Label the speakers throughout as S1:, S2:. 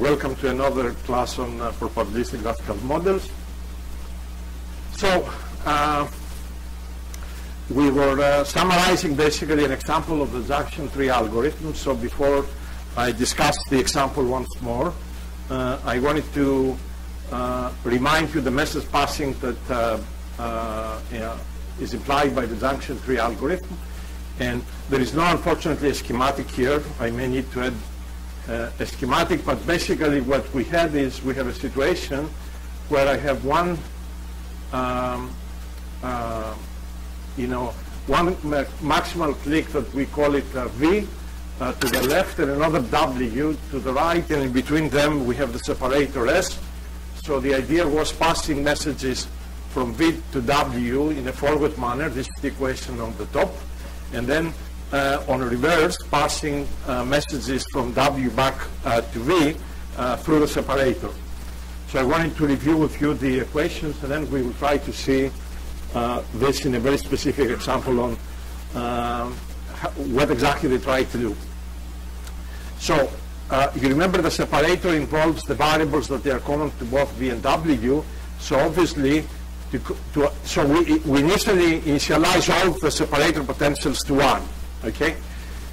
S1: welcome to another class on probabilistic graphical models. So we were summarizing basically an example of the junction tree algorithm. So before I discuss the example once more, I wanted to remind you the message passing that is implied by the junction tree algorithm. And there is no, unfortunately, a schematic here. I may need to add a schematic, but basically what we had is we have a situation where I have one, one maximal click that we call it V to the left and another W to the right, and in between them we have the separator S. So the idea was passing messages from V to W in a forward manner. This is the equation on the top. And then on reverse, passing messages from W back to V through the separator. So I wanted to review with you the equations, and then we will try to see this in a very specific example on what exactly they try to do. So you remember the separator involves the variables that they are common to both V and W. So obviously, so we initially initialize all of the separator potentials to 1. Okay?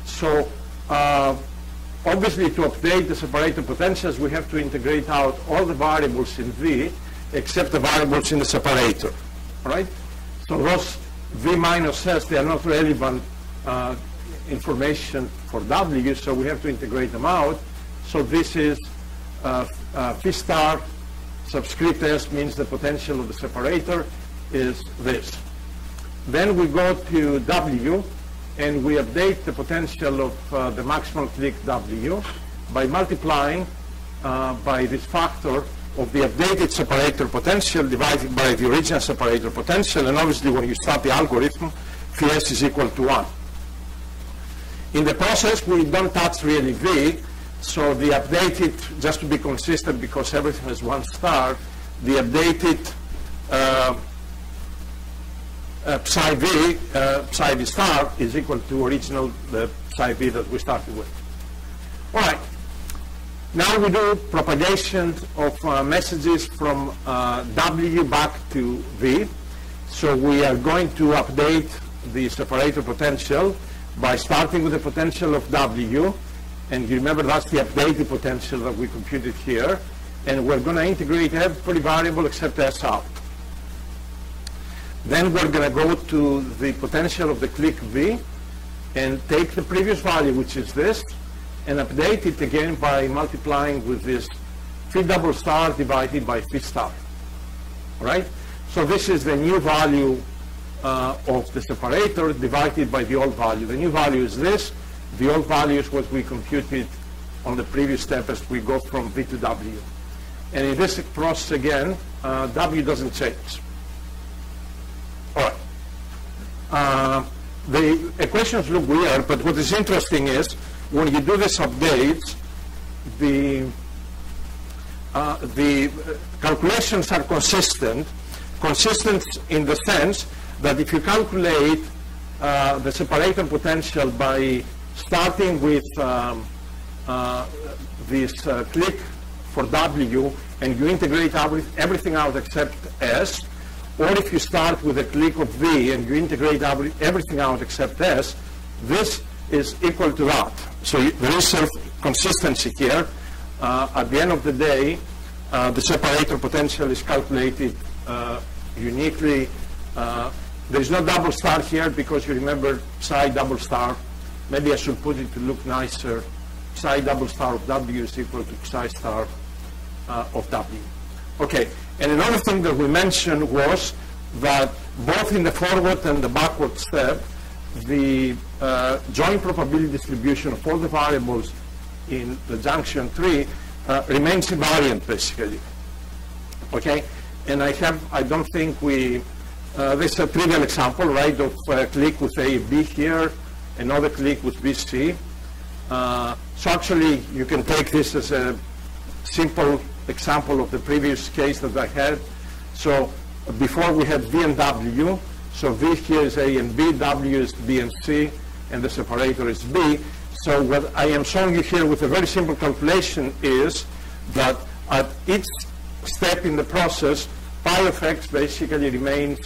S1: So obviously, to update the separator potentials, we have to integrate out all the variables in V except the variables in the separator. All right? So those V minus S, they are not relevant information for W, so we have to integrate them out. So this is V star subscript S means the potential of the separator is this. Then we go to W, and we update the potential of the maximal click W by multiplying by this factor of the updated separator potential divided by the original separator potential. And obviously, when you start the algorithm, Vs is equal to 1. In the process, we don't touch really V. So the updated, just to be consistent, because everything has 1 star, the updated psi V star is equal to original the psi V that we started with. All right. Now we do propagation of messages from W back to V. So we are going to update the separator potential by starting with the potential of W. And you remember that's the updated potential that we computed here. And we're going to integrate every variable except S out. Then we're going to go to the potential of the click V and take the previous value, which is this, and update it again by multiplying with this phi double star divided by phi star. All right? So this is the new value of the separator divided by the old value. The new value is this. The old value is what we computed on the previous step as we go from V to W. And in this process again, W doesn't change. All right. The equations look weird, but what is interesting is when you do this updates, the calculations are consistent in the sense that if you calculate the separator potential by starting with this click for W and you integrate everything out except S, or if you start with a click of V and you integrate everything out except S, this is equal to that. So there is some consistency here. At the end of the day, the separator potential is calculated uniquely. There is no double star here because you remember psi double star. Maybe I should put it to look nicer. Psi double star of W is equal to psi star of W. Okay, and another thing that we mentioned was that both in the forward and the backward step, the joint probability distribution of all the variables in the junction tree remains invariant, basically. Okay, and I don't think this is a trivial example, right, of a click with A, B here, another click with BC. So actually, you can take this as a simple example of the previous case that I had. So before we had V and W. So V here is A and B, W is B and C, and the separator is B. So what I am showing you here with a very simple calculation is that at each step in the process, pi of x basically remains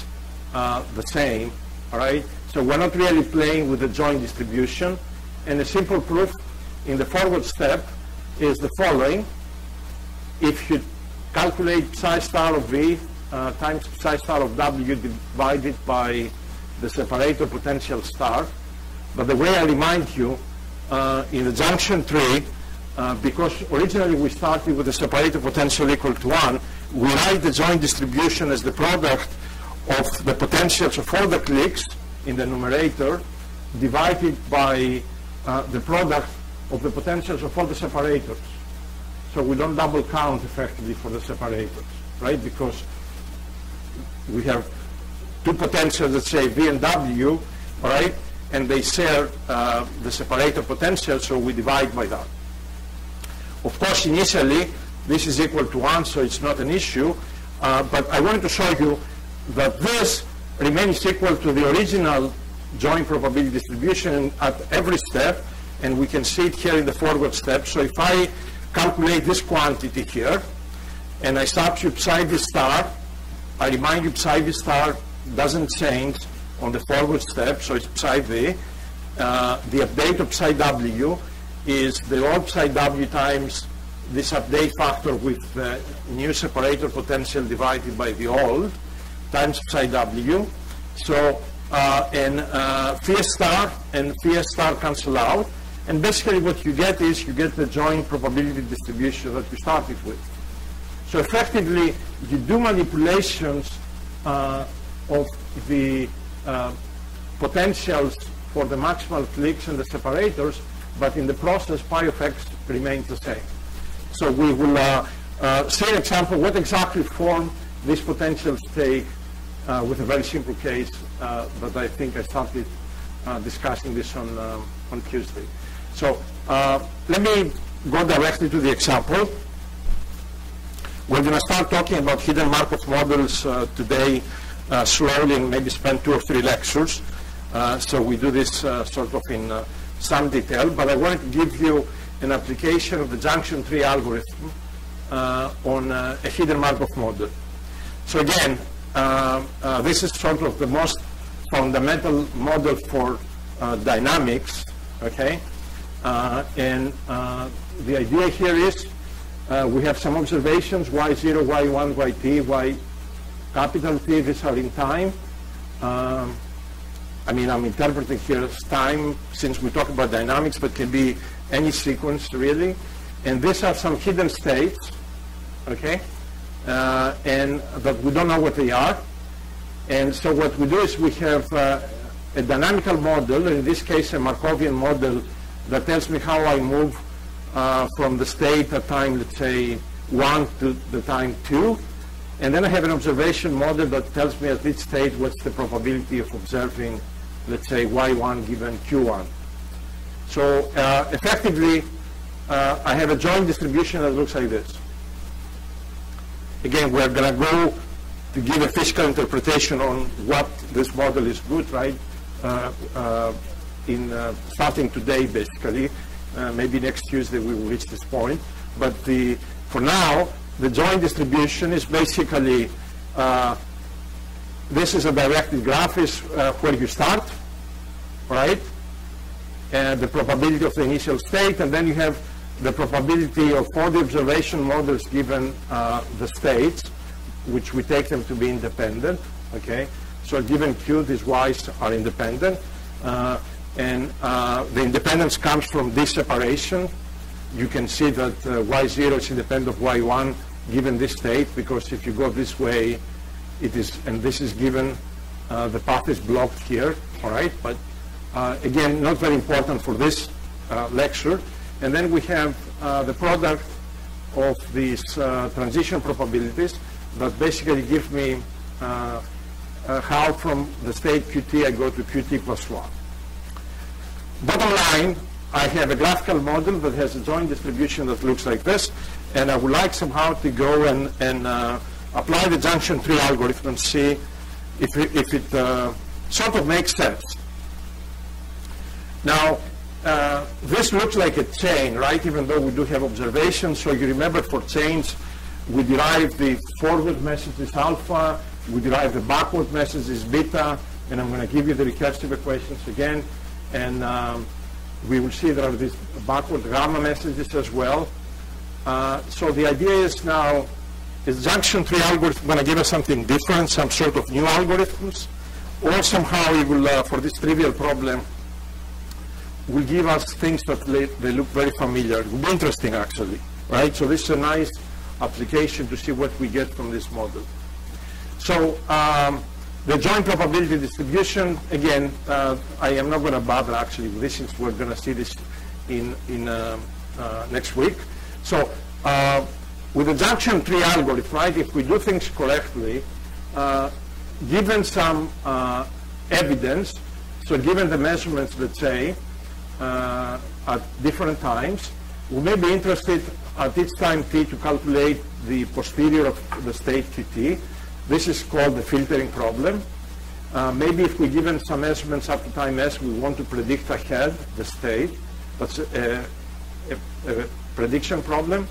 S1: the same, all right? So we're not really playing with the joint distribution. And a simple proof in the forward step is the following. If you calculate psi star of v times psi star of w divided by the separator potential star, but the way I remind you, in the junction tree, because originally we started with the separator potential equal to 1, we write the joint distribution as the product of the potentials of all the cliques in the numerator divided by the product of the potentials of all the separators. So we don't double count effectively for the separators, right? Because we have two potentials, let's say V and W, all right? And they share the separator potential, so we divide by that. Of course, initially, this is equal to 1, so it's not an issue. But I wanted to show you that this remains equal to the original joint probability distribution at every step, and we can see it here in the forward step. So if I calculate this quantity here, and I substitute psi v star, I remind you psi v star doesn't change on the forward step, so it's psi v. The update of psi w is the old psi w times this update factor with the new separator potential divided by the old times psi w. So phi star and phi star cancel out, and basically what you get is you get the joint probability distribution that we started with. So effectively you do manipulations of the potentials for the maximal cliques and the separators, but in the process pi of x remains the same. So we will see an example what exactly form these potentials take with a very simple case that I think I started discussing this on Tuesday. So let me go directly to the example. We're going to start talking about hidden Markov models today slowly, and maybe spend 2 or 3 lectures. So we do this sort of in some detail, but I wanted to give you an application of the junction tree algorithm on a hidden Markov model. So again, this is sort of the most fundamental model for dynamics, okay? And the idea here is we have some observations, y0, y1, yt, y capital T, these are in time. I mean, I'm interpreting here as time since we talk about dynamics, but can be any sequence really. And these are some hidden states, okay? And that we don't know what they are. And so what we do is we have a dynamical model, in this case a Markovian model, that tells me how I move from the state at time, let's say, 1 to the time 2. And then I have an observation model that tells me at each state what's the probability of observing, let's say, y1 given q1. So effectively, I have a joint distribution that looks like this. Again, we're going to go to give a physical interpretation on what this model is good, right? Starting today, basically. Maybe next Tuesday we will reach this point. But for now, the joint distribution is basically, this is a directed graph, is where you start, right? And the probability of the initial state, and then you have the probability of all the observation models given the states, which we take them to be independent, okay? So given Q, these Y's are independent. And the independence comes from this separation. You can see that y0 is independent of y1 given this state, because if you go this way, it is, and this is given, the path is blocked here, all right? But again, not very important for this lecture. And then we have the product of these transition probabilities that basically give me how from the state qt I go to qt plus 1. Bottom line, I have a graphical model that has a joint distribution that looks like this, and I would like somehow to go and apply the junction tree algorithm and see if it sort of makes sense. Now, this looks like a chain, right? Even though we do have observations. So you remember for chains, we derive the forward message is alpha, we derive the backward message is beta, and I'm going to give you the recursive equations again. And we will see there are these backward gamma messages as well. So the idea is now, is junction tree algorithm going to give us something different, some sort of new algorithms? Or somehow it will, for this trivial problem, will give us things that they look very familiar. It will be interesting, actually, right? So this is a nice application to see what we get from this model. So the joint probability distribution, again, I am not going to bother actually with this since we're going to see this in next week. So with the junction tree algorithm, right, if we do things correctly, given some evidence, so given the measurements, let's say, at different times, we may be interested at each time t to calculate the posterior of the state qt. This is called the filtering problem. Maybe if we're given some measurements up to time s, we want to predict ahead the state. That's a prediction problem.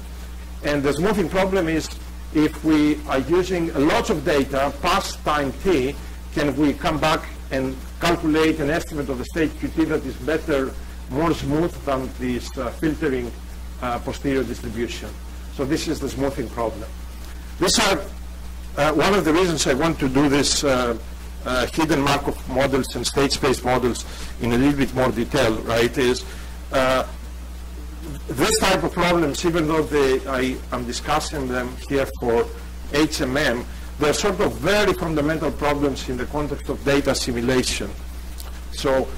S1: And the smoothing problem is if we are using lots of data past time t, can we come back and calculate an estimate of the state qt that is better, more smooth than this filtering posterior distribution. So this is the smoothing problem. These are one of the reasons I want to do this hidden Markov models and state space models in a little bit more detail, right, is this type of problems, even though I'm discussing them here for HMM, they're sort of very fundamental problems in the context of data assimilation. So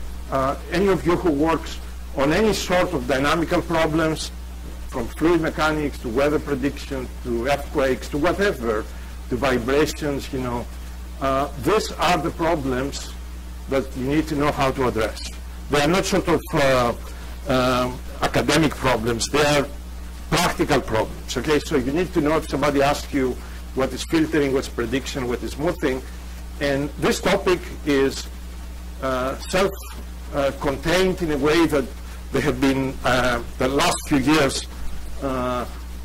S1: any of you who works on any sort of dynamical problems, from fluid mechanics to weather prediction to earthquakes to whatever, to vibrations, you know, these are the problems that you need to know how to address. They are not sort of academic problems, they are practical problems, okay? So you need to know if somebody asks you what is filtering, what's prediction, what is smoothing, and this topic is self-contained in a way that there have been, the last few years,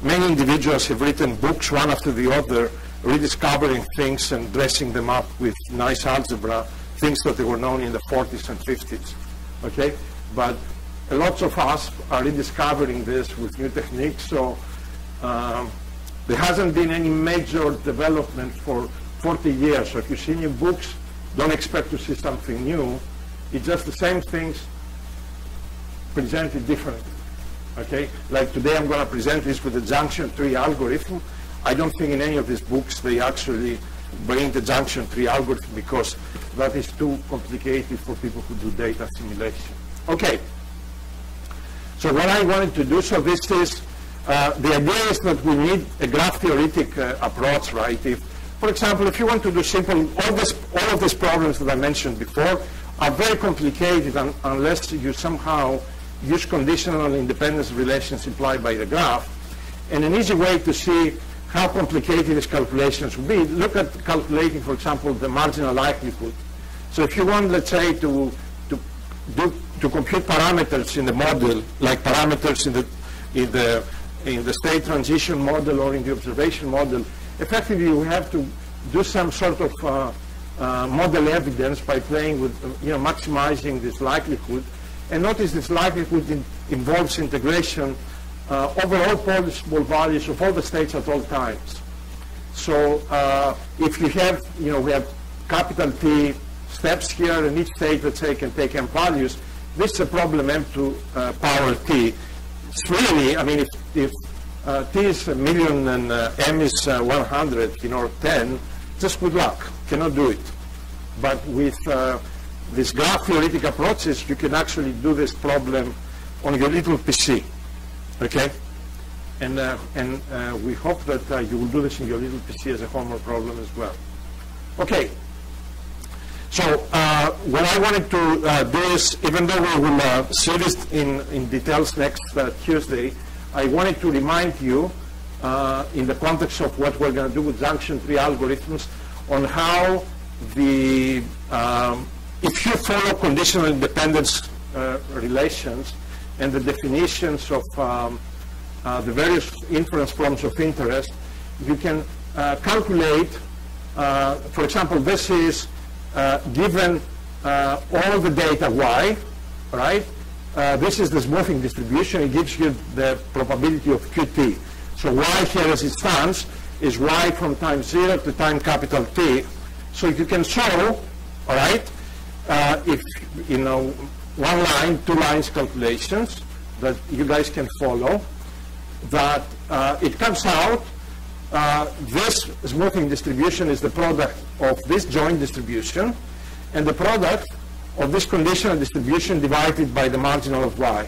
S1: many individuals have written books one after the other, rediscovering things and dressing them up with nice algebra, things that they were known in the 40s and 50s, okay? But lots of us are rediscovering this with new techniques, so there hasn't been any major development for 40 years. So if you see new books, don't expect to see something new. It's just the same things presented differently, okay? Like today I'm going to present this with the junction tree algorithm. I don't think in any of these books they actually bring the junction tree algorithm because that is too complicated for people who do data assimilation. Okay. So what I wanted to do, so this is, the idea is that we need a graph theoretic approach, right? If, for example, if you want to do simple, all of these problems that I mentioned before are very complicated unless you somehow use conditional independence relations implied by the graph. And an easy way to see how complicated these calculations will be, look at calculating, for example, the marginal likelihood. So if you want, let's say, to compute parameters in the model, like parameters in the state transition model or in the observation model, effectively you have to do some sort of model evidence by playing with, maximizing this likelihood. And notice this likelihood involves integration over all possible values of all the states at all times. So if you have, we have capital T steps here, and each state, let's say, can take m values. This is a problem m to power t. It's really, I mean, if t is 1,000,000 and m is 100, or 10, just good luck. Cannot do it. But with these graph theoretic approaches, you can actually do this problem on your little PC. Okay? And we hope that you will do this in your little PC as a homework problem as well. Okay. So what I wanted to do is, even though we will see this in details next Tuesday, I wanted to remind you in the context of what we're going to do with junction tree algorithms on how the, if you follow conditional independence relations and the definitions of the various inference forms of interest, you can calculate, for example, this is given all the data y, right? This is the smoothing distribution. It gives you the probability of qt. So y here as it stands is y from time 0 to time capital T. So you can show, all right, if, you know, one line, 2 lines calculations that you guys can follow, that it comes out, this smoothing distribution is the product of this joint distribution and the product of this conditional distribution divided by the marginal of y.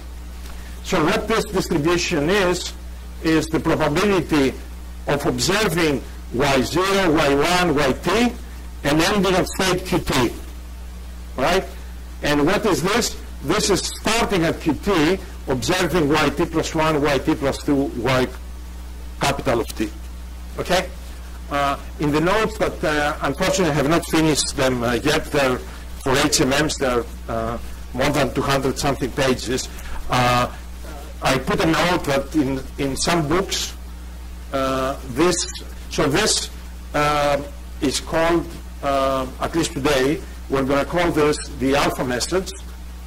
S1: So what this distribution is the probability of observing y0, y1, yt, and ending at state qt, right? And what is this? This is starting at qt, observing yt plus 1, yt plus 2, y capital of t, okay? In the notes that unfortunately I have not finished them yet, they're for HMMs, they're more than 200 something pages. I put a note that in some books, this is called, at least today, we're going to call this the alpha message,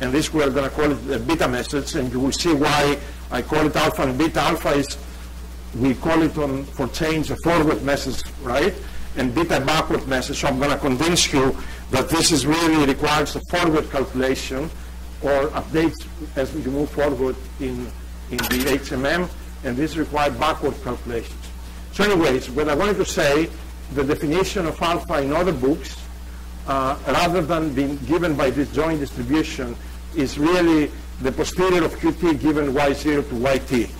S1: and this we're going to call it the beta message, and you will see why I call it alpha and beta. Alpha is, we call it for change a forward message, right? And beta backward message. So I'm going to convince you that this is really requires a forward calculation or updates as you move forward in the HMM, and this requires backward calculations. So anyways, what I wanted to say, the definition of alpha in other books, rather than being given by this joint distribution, is really the posterior of qt given y0 to yt.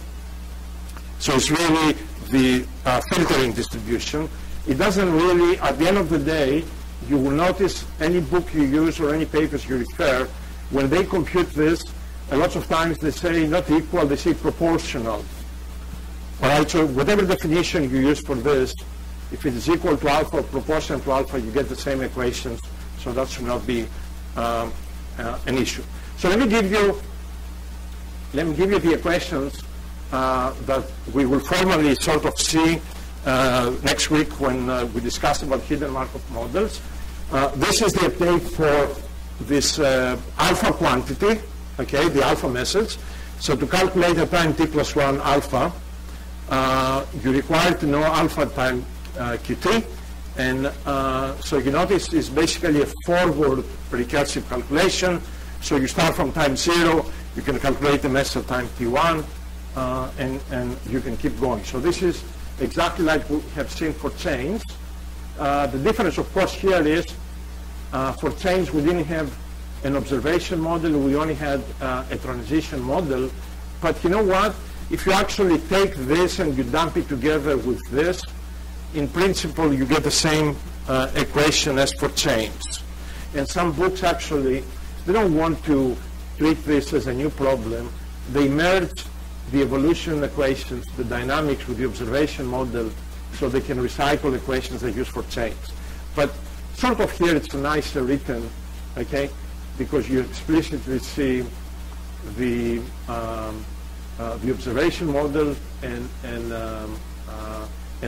S1: So it's really the filtering distribution. It doesn't really, at the end of the day, you will notice any book you use or any papers you refer, when they compute this, a lot of times they say not equal, they say proportional. All right, so whatever definition you use for this, if it is equal to alpha or proportional to alpha, you get the same equations, so that should not be an issue. So let me give you the equations that we will formally sort of see next week when we discuss about hidden Markov models. This is the update for this alpha quantity, okay, the alpha message. So to calculate a time t plus 1 alpha, you require to know alpha time qt, and so you notice it's basically a forward recursive calculation. So you start from time 0, you can calculate the message time t1, and you can keep going. So this is exactly like we have seen for chains. The difference, of course, here is for chains we didn't have an observation model, we only had a transition model. But you know what? If you actually take this and you dump it together with this, in principle you get the same equation as for chains. And some books actually, they don't want to treat this as a new problem. They merge the evolution equations, the dynamics with the observation model, so they can recycle equations they use for chains. But sort of here it's nicer written, okay, because you explicitly see the observation model and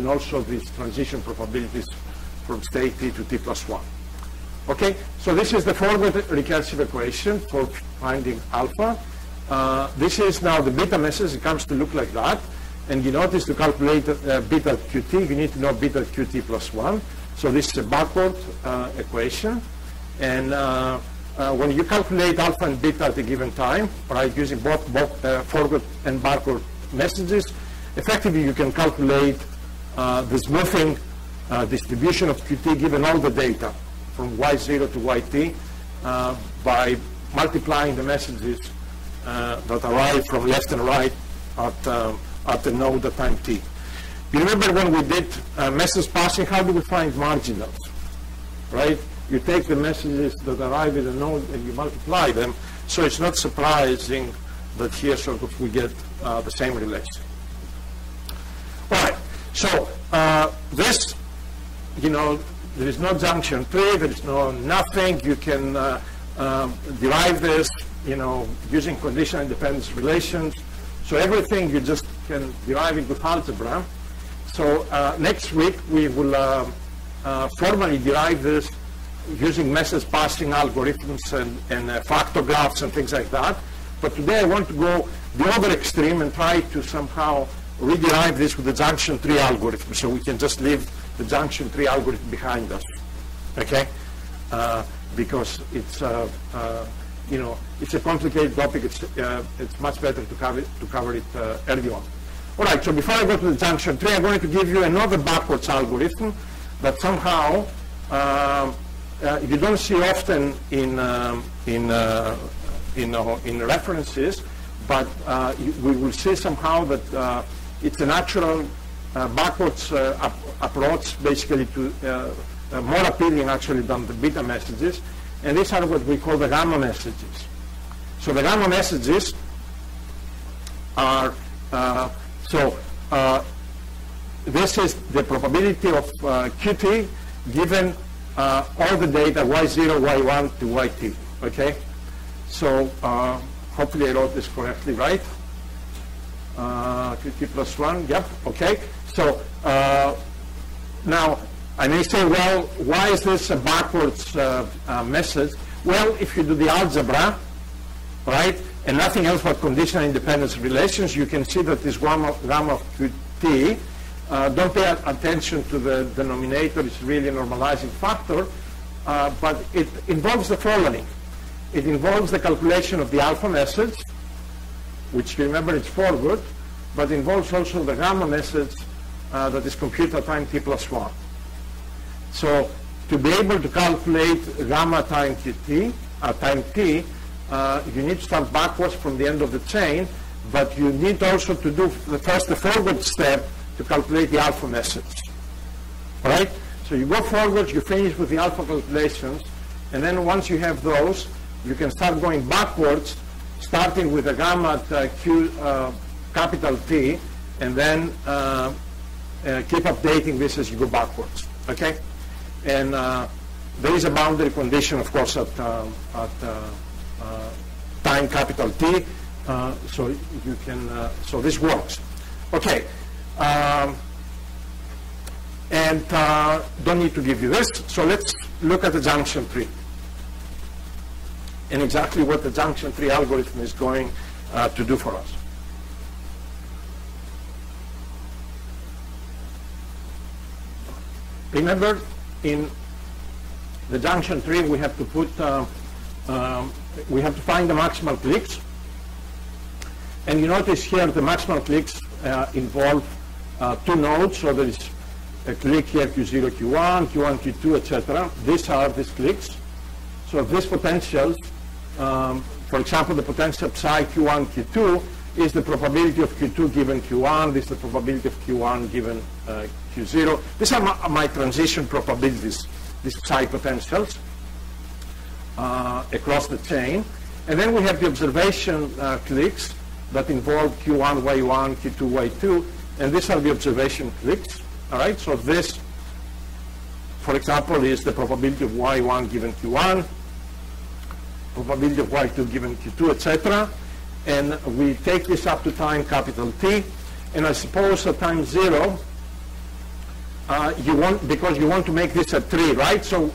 S1: also these transition probabilities from state t to t plus 1. Okay, so this is the forward recursive equation for finding alpha. This is now the beta message. It comes to look like that. And you notice to calculate beta qt, you need to know beta qt plus 1. So this is a backward equation. And when you calculate alpha and beta at a given time, right, using both forward and backward messages, effectively you can calculate the smoothing distribution of qt given all the data from y0 to yt by multiplying the messages that arrive from left and right at the node at time t. You remember when we did message passing, how do we find marginals, right? You take the messages that arrive at a node and you multiply them, so it's not surprising that here sort of we get the same relation. All right, so this, you know, there is no junction tree, there is no nothing. You can derive this using conditional independence relations. So everything you just can derive into algebra. So next week we will formally derive this using message passing algorithms and factor graphs and things like that. But today I want to go the other extreme and try to somehow rederive this with the junction tree algorithm, so we can just leave the junction tree algorithm behind us, okay? Because it's it's a complicated topic. It's much better to cover it early on. All right. So before I go to the junction tree, I'm going to give you another backwards algorithm that somehow you don't see often in references, but we will see somehow that it's a natural backwards approach, basically to more appealing actually than the beta messages, and these are what we call the gamma messages. So the gamma messages are this is the probability of Qt given all the data y0, y1 to yt. Okay, so hopefully I wrote this correctly, right? Qt plus 1, yep, okay. So now I may say, well, why is this a backwards message? Well, if you do the algebra, right, and nothing else but conditional independence relations, you can see that this gamma of Qt, don't pay attention to the denominator, it's really a normalizing factor, but it involves the following. It involves the calculation of the alpha message, which remember it's forward, but involves also the gamma message that is computed at time t plus 1. So to be able to calculate gamma time t, time t, you need to start backwards from the end of the chain, but you need also to do first the forward step to calculate the alpha message. All right? So you go forward, you finish with the alpha calculations, and then once you have those, you can start going backwards, starting with a gamma at Q capital T, and then keep updating this as you go backwards. Okay? And there is a boundary condition, of course, at time capital T, so you can. So this works. Okay. And don't need to give you this. So let's look at the junction tree and exactly what the junction tree algorithm is going to do for us. Remember, in the junction tree, we have to put, we have to find the maximal clicks. And you notice here the maximal clicks involve two nodes. So there is a click here, Q0, Q1, Q1, Q2, etc. These are these clicks. So these potentials, for example, the potential psi Q1, Q2 is the probability of Q2 given Q1. This is the probability of Q1 given Q0. These are my transition probabilities, these psi potentials across the chain. And then we have the observation clicks that involve Q1, Y1, Q2, Y2. And these are the observation clicks. All right, so this, for example, is the probability of Y1 given Q1, probability of Y2 given Q2, etc. And we take this up to time capital T. And I suppose at time 0, because you want to make this a tree, right? So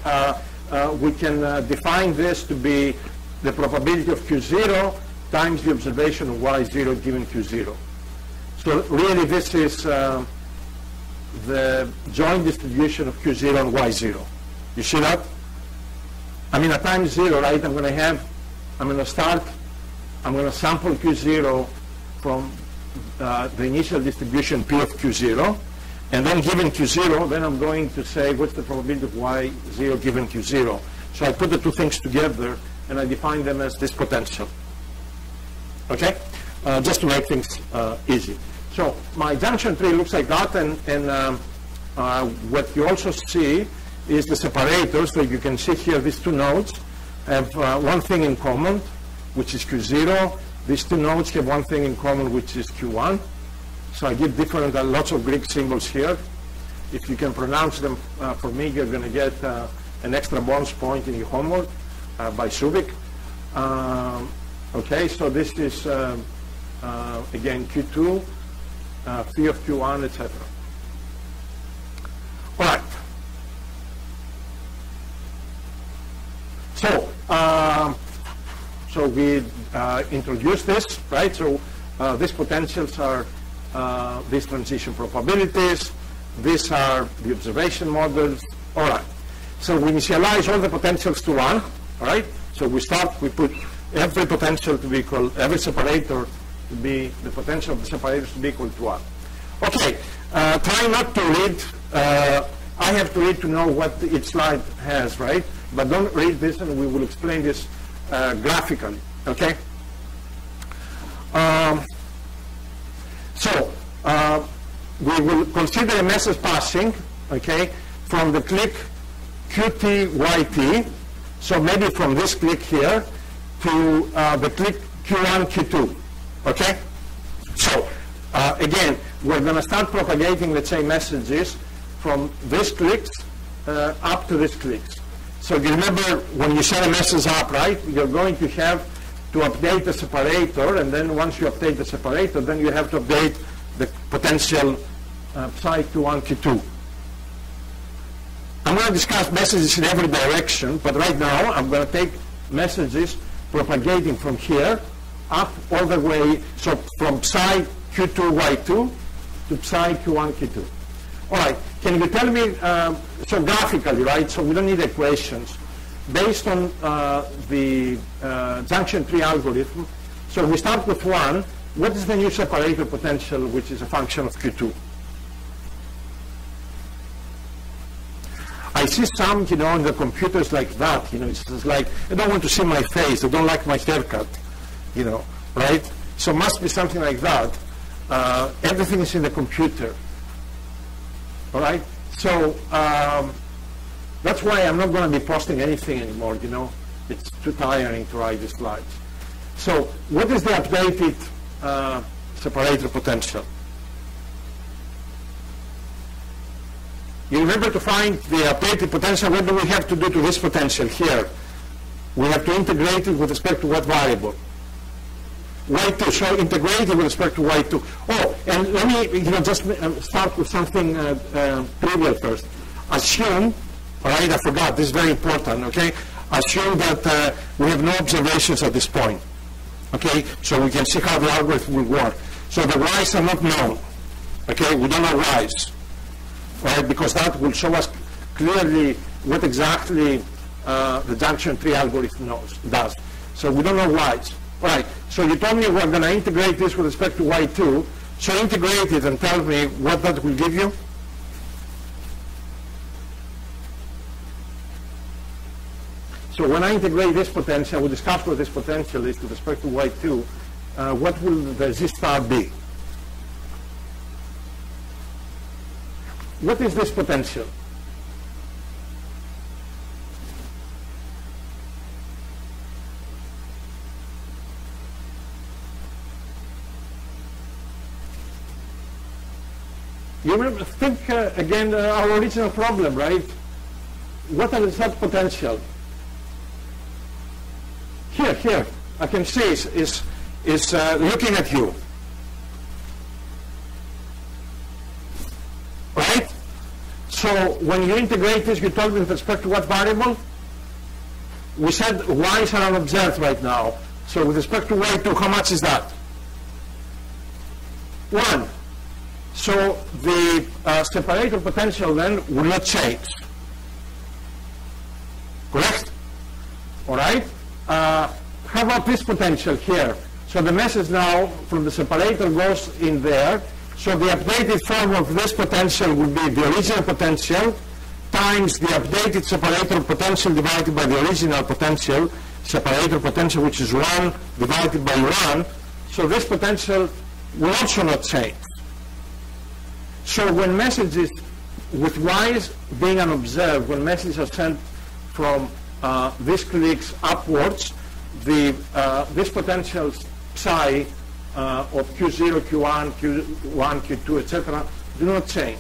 S1: we can define this to be the probability of Q0 times the observation of Y0 given Q0. So really this is the joint distribution of Q0 and Y0. You see that? I mean at time 0, right, I'm going to sample Q0 from the initial distribution P of Q0, and then given Q0, then I'm going to say what's the probability of Y0 given Q0. So I put the two things together and I define them as this potential. Okay? Just to make things easy. So my junction tree looks like that, and what you also see is the separators. So you can see here these two nodes have one thing in common, which is Q0. These two nodes have one thing in common, which is Q1. So I give different, lots of Greek symbols here. If you can pronounce them for me, you're going to get an extra bonus point in your homework by Subic. Okay, so this is, again, Q2, phi of Q1, etc. All right. So we introduced this, right? So these potentials are these transition probabilities. These are the observation models. All right. So we initialize all the potentials to 1. All right. So we put every potential to be equal, every separator to be, the potential of the separators to be equal to 1. Okay. Try not to read. I have to read to know what each slide has, right? But don't read this, and we will explain this graphically. Okay. We will consider a message passing, okay, from the click QT, YT, so maybe from this click here to the click Q1, Q2, okay? So, again, we're going to start propagating, let's say, messages from these clicks up to these clicks. So you remember when you send a message up, right, you're going to have to update the separator, and then once you update the separator, then you have to update the potential psi Q1, Q2. I'm going to discuss messages in every direction, but right now I'm going to take messages propagating from here up all the way, so from psi Q2, Y2 to psi Q1, Q2. All right, can you tell me, so graphically, right, so we don't need equations. Based on the junction tree algorithm, so we start with 1. What is the new separator potential, which is a function of Q2? I see some, you know, in the computers like that, you know, it's just like, I don't want to see my face, I don't like my haircut, you know, right? So must be something like that. Everything is in the computer, all right? So that's why I'm not going to be posting anything anymore, you know. It's too tiring to write these slides. So what is the updated separator potential? You remember to find the updated potential, what do we have to do to this potential here? We have to integrate it with respect to what variable? Y2, so integrate it with respect to Y2. Oh, and let me, you know, just start with something trivial first. Assume, all right, I forgot, this is very important, okay? Assume that we have no observations at this point, okay? So we can see how the algorithm will work. So the y's are not known, okay? We don't know y's. Right, because that will show us clearly what exactly the junction tree algorithm does. So we don't know y's. Right, so you told me we're going to integrate this with respect to y2. So integrate it and tell me what that will give you. So when I integrate this potential, we'll discuss what this potential is with respect to y2. What will the z star be? What is this potential? You remember, think again our original problem, right? What is that potential? Here, I can see is looking at you. Right? So when you integrate this, you told me with respect to what variable? We said y's are unobserved right now. So with respect to y2, how much is that? 1. So the separator potential then will not change. Correct? All right? How about this potential here? So the message now from the separator goes in there. So the updated form of this potential would be the original potential times the updated separator potential divided by the original potential, separator potential, which is 1 divided by 1. So this potential will also not change. So when messages with y's being unobserved, when messages are sent from these clicks upwards, this potential psi of Q0, Q1, Q1, Q2, etc. do not change.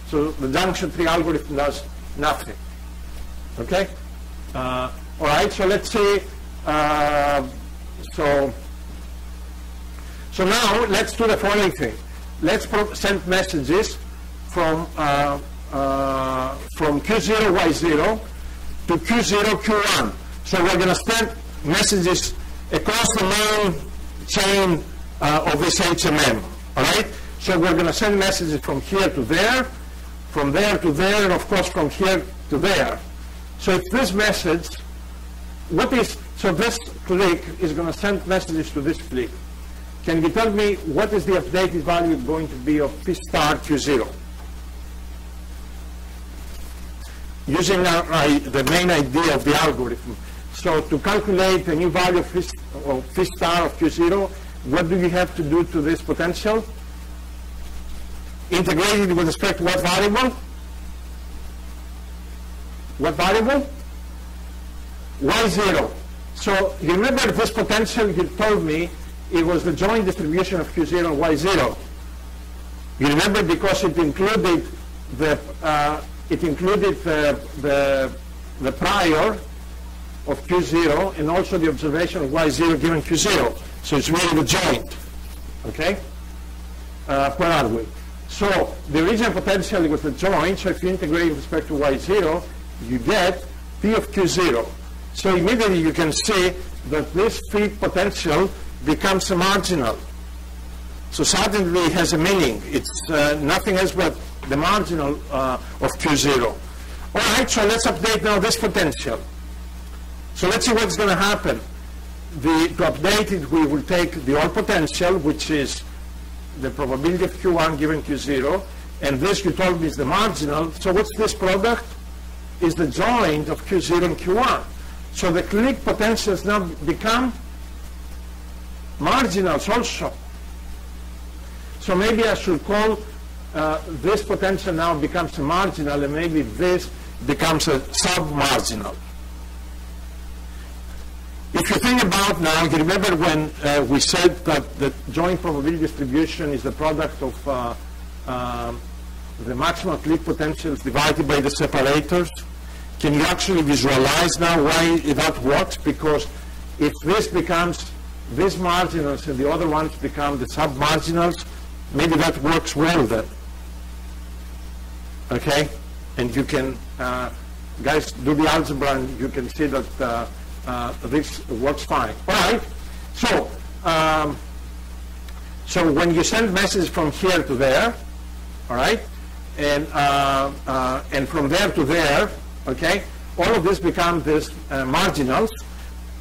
S1: So the junction tree algorithm does nothing. Okay? All right, so let's say, So now let's do the following thing. Let's send messages from Q0, Y0 to Q0, Q1. So we're going to send messages across the main chain of this HMM. All right? So we're going to send messages from here to there, from there to there, and of course from here to there. So if this message, so this click is going to send messages to this click. Can you tell me what is the updated value going to be of P star Q0? Using the main idea of the algorithm. So to calculate the new value of P star of Q0, what do you have to do to this potential? Integrate it with respect to what variable? What variable? Y0. So you remember this potential you told me it was the joint distribution of Q0 and Y0. You remember because it included the prior of Q0 and also the observation of Y0 given Q0. So it's really the joint. Okay? Where are we? So the original potential was the joint, so if you integrate with respect to Y0, you get P of Q0. So immediately you can see that this feed potential becomes a marginal. So suddenly it has a meaning. It's nothing else but the marginal of Q0. All right, so let's update now this potential. So let's see what's going to happen. To update it, we will take the old potential, which is the probability of Q1 given Q0, and this you told me is the marginal. So what's this product? Is the joint of Q0 and Q1. So the click potentials now become marginals also. So maybe I should call this potential now becomes a marginal, and maybe this becomes a sub-marginal. If you think about now, you remember when we said that the joint probability distribution is the product of the maximal click potentials divided by the separators? Can you actually visualize now why that works? Because if this becomes these marginals and the other ones become the sub-marginals, maybe that works well then. Okay? And you can, guys, do the algebra and you can see that this works fine. All right? So when you send messages from here to there, all right, and from there to there, okay, all of this becomes this marginals.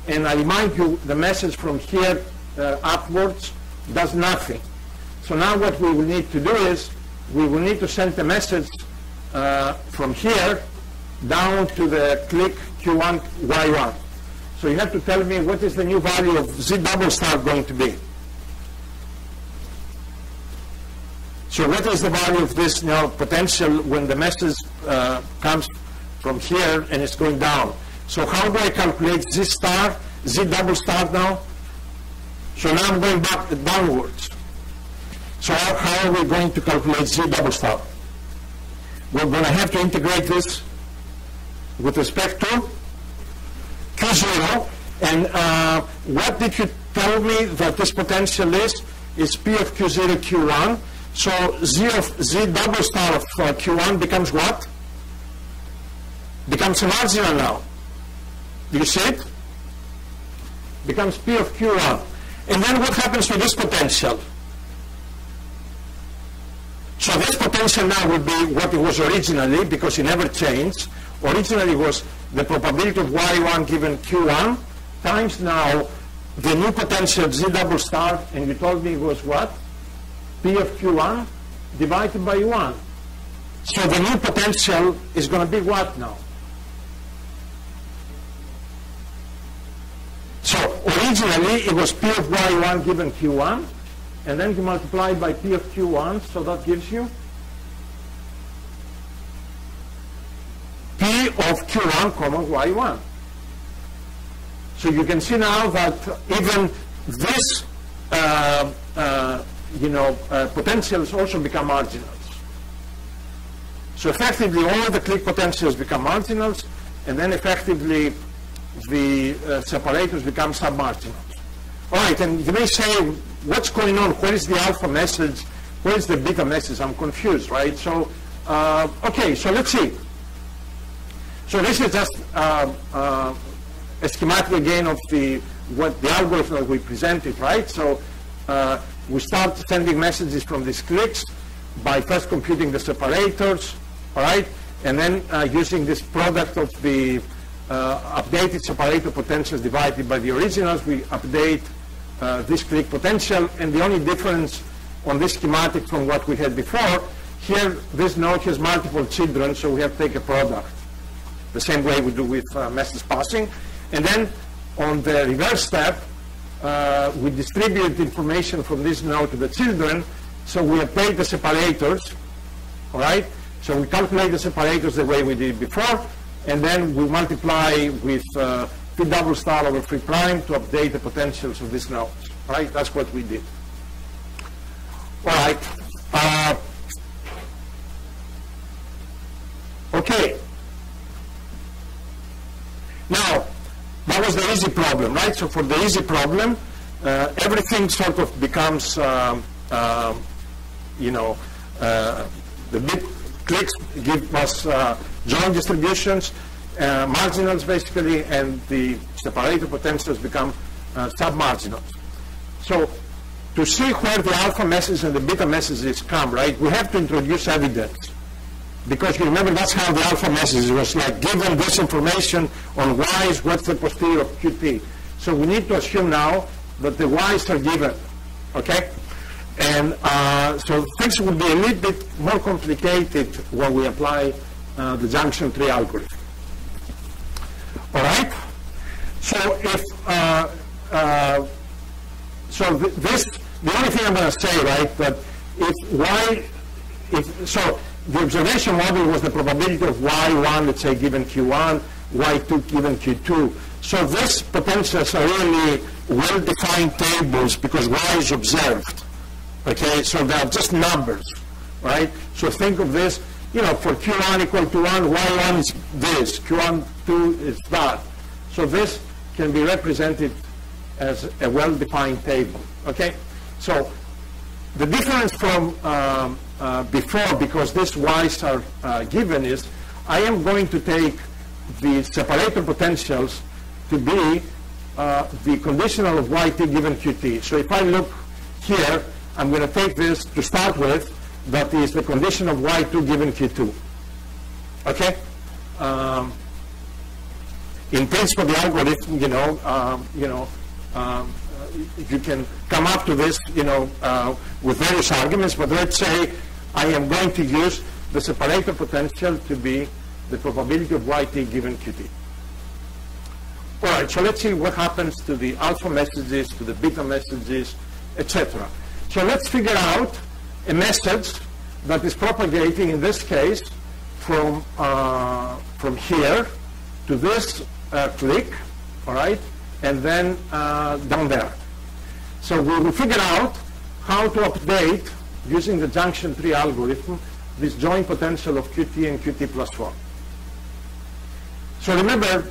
S1: And I remind you, the message from here upwards does nothing. So now what we will need to do is, we will need to send the message from here down to the click Q1, Y1. So you have to tell me what is the new value of Z double star going to be. So what is the value of this now potential when the message comes from here and it's going down? So how do I calculate Z star, Z double star now? So now I'm going back downwards. So how are we going to calculate Z double star? We're going to have to integrate this with respect to Q0. And what did you tell me that this potential is? It's P of Q0 Q1. So Z double star of Q1 becomes what? Becomes a marginal now. Do you see it? Becomes P of Q1. And then what happens to this potential? So this potential now would be what it was originally, because it never changed. Originally was the probability of Y1 given Q1 times now the new potential Z double star, and you told me it was what? P of Q1 divided by 1. So the new potential is going to be what now? So originally it was P of Y1 given Q1, and then you multiply by P of Q1, so that gives you P of Q1 comma Y1. So you can see now that even this potentials also become marginals. So effectively all the click potentials become marginals, and then effectively the separators become submarginals. All right, and you may say, what's going on? Where is the alpha message? Where is the beta message? I'm confused, right? So, okay, so let's see. So this is just a schematic again of the algorithm that we presented, right? So we start sending messages from these clicks by first computing the separators, all right? And then using this product of the updated separator potentials divided by the originals, we update this click potential. And the only difference on this schematic from what we had before, here this node has multiple children, so we have to take a product, the same way we do with message passing. And then on the reverse step, we distribute information from this node to the children, so we update the separators, all right? So we calculate the separators the way we did before, and then we multiply with phi double star over phi prime to update the potentials of these nodes, right? That's what we did. All right. Okay. Now, that was the easy problem, right? So for the easy problem, everything sort of becomes, you know, the big clicks give us joint distributions, marginals basically, and the separator potentials become submarginals. So to see where the alpha messages and the beta messages come, right, we have to introduce evidence. Because you remember that's how the alpha message was like, given this information on y's, what's the posterior of qt. So we need to assume now that the y's are given, okay? And so things will be a little bit more complicated when we apply the junction tree algorithm. All right? So if, the only thing I'm going to say, right, that so the observation model was the probability of y1, let's say, given q1, y2 given q2. So these potentials are really well-defined tables because y is observed. Okay, so they are just numbers, right? So think of this, you know, for q1 equal to 1, y1 is this, q1, 2 is that. So this can be represented as a well-defined table, okay? So the difference from before, because these y's are given, is I am going to take the separator potentials to be the conditional of yt given qt. So if I look here, I'm going to take this to start with, that is the condition of y2 given q2. Okay? In principle, the algorithm, you can come up to this, with various arguments, but let's say I am going to use the separator potential to be the probability of yt given qt. All right, so let's see what happens to the alpha messages, to the beta messages, etc. So let's figure out a message that is propagating, in this case, from here to this click, all right, and then down there. So we will figure out how to update, using the junction tree algorithm, this joint potential of qt and qt plus 1. So remember,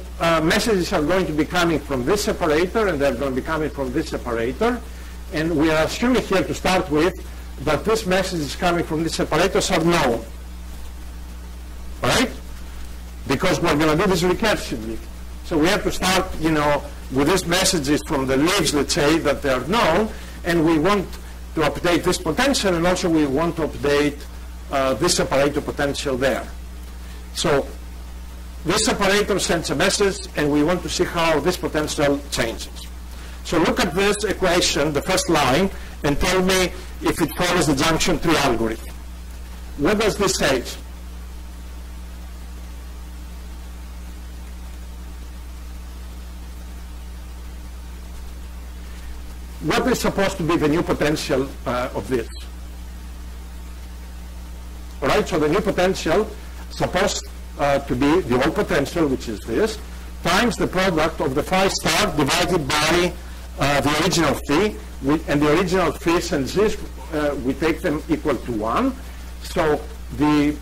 S1: messages are going to be coming from this separator, and they're going to be coming from this separator. And we are assuming here to start with that this message is coming from the separators are known. All right? Because we're going to do this recursively. So we have to start, with these messages from the leaves, let's say, that they are known, and we want to update this potential, and also we want to update this separator potential there. So this separator sends a message, and we want to see how this potential changes. So look at this equation, the first line, and tell me if it follows the junction tree algorithm. What does this say? What is supposed to be the new potential of this? All right, so the new potential supposed to be the old potential, which is this, times the product of the phi star divided by the original phi, and the original phi, since this, we take them equal to 1. So the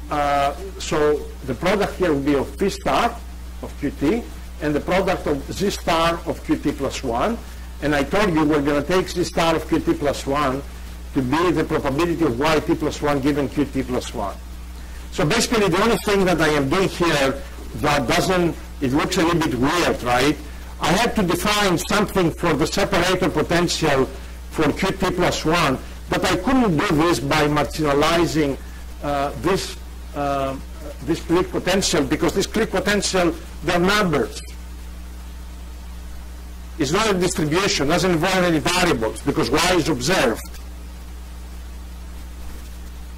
S1: product here will be of phi star of qt, and the product of z star of qt plus 1. And I told you we're going to take C star of Qt plus 1 to be the probability of Yt plus 1 given Qt plus 1. So basically the only thing that I am doing here that doesn't, it looks a little bit weird, right? I have to define something for the separator potential for Qt plus 1, but I couldn't do this by marginalizing this clique potential, because this clique potential, they're numbers. It's not a distribution, doesn't involve any variables, because Y is observed.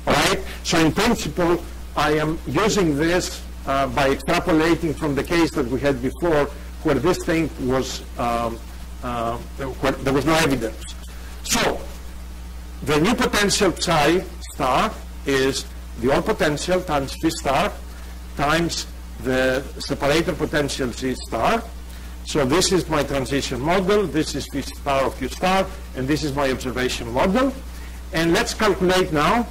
S1: All right? So in principle, I am using this by extrapolating from the case that we had before, where this thing was, where there was no evidence. So, the new potential psi star is the old potential times phi star times the separator potential C star. So this is my transition model, this is phi star of Q star, and this is my observation model. And let's calculate now.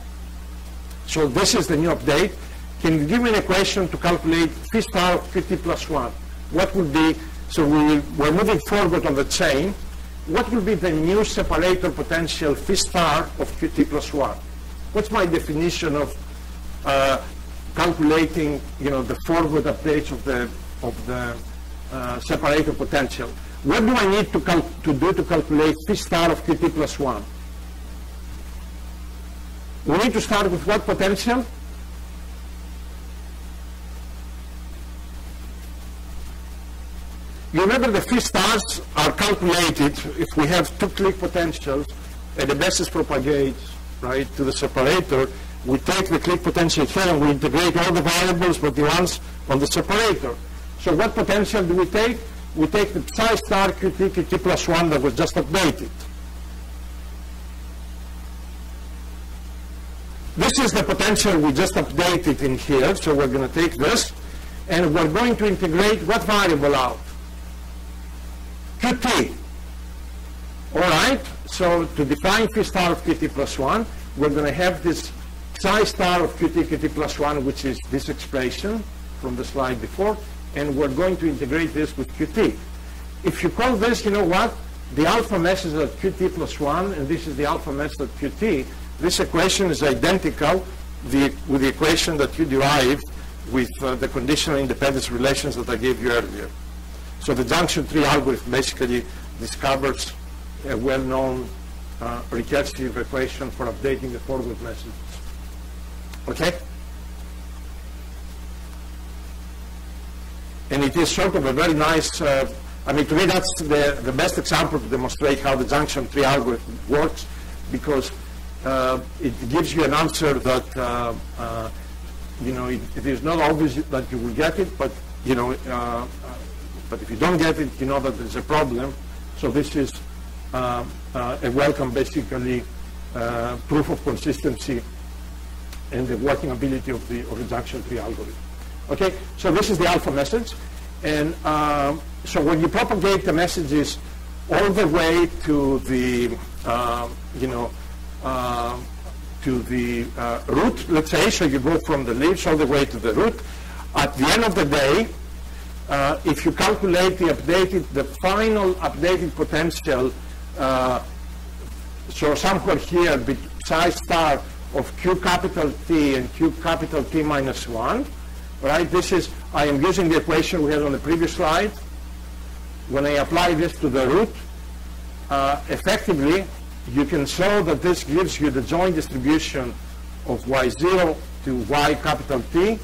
S1: So this is the new update. Can you give me an equation to calculate phi star of Qt plus 1? What would be, so we're moving forward on the chain. What will be the new separator potential phi star of Qt plus 1? What's my definition of calculating, the forward updates of the separator potential? What do I need to do to calculate phi star of Qt plus 1? We need to start with what potential? You remember the phi stars are calculated if we have two clique potentials and the basis propagates, right, to the separator. We take the clique potential here and we integrate all the variables but the ones on the separator. So what potential do we take? We take the psi star Qt plus 1 that was just updated. This is the potential we just updated in here, so we're going to take this and we're going to integrate what variable out? Qt. All right, so to define phi star of Qt plus 1, we're going to have this psi star of Qt plus 1, which is this expression from the slide before, and we're going to integrate this with Qt. If you call this, you know what, the alpha message at Qt plus 1, and this is the alpha message at Qt, this equation is identical with the equation that you derived with the conditional independence relations that I gave you earlier. So the junction tree algorithm basically discovers a well-known recursive equation for updating the forward messages. Okay? And it is sort of a very nice, I mean, to me that's the best example to demonstrate how the junction tree algorithm works, because it gives you an answer that, it is not obvious that you will get it, but, but if you don't get it, you know that there's a problem. So this is a welcome, basically, proof of consistency and the working ability of the junction tree algorithm. Okay, so this is the alpha message. And so when you propagate the messages all the way to the, root, let's say, so you go from the leaves all the way to the root, at the end of the day, if you calculate the final updated potential, so somewhere here, psi star of Q capital T and Q capital T minus 1, right? This is, I am using the equation we had on the previous slide. When I apply this to the root, effectively, you can show that this gives you the joint distribution of Y0 to Y capital T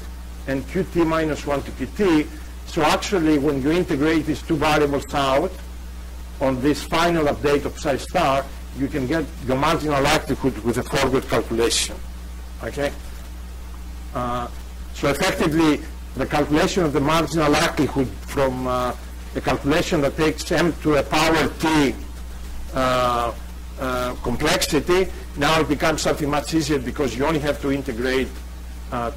S1: and Qt minus 1 to Qt. So actually, when you integrate these two variables out on this final update of psi star, you can get your marginal likelihood with a forward calculation. Okay? So effectively, the calculation of the marginal likelihood from a calculation that takes m to a power t complexity, now it becomes something much easier because you only have to integrate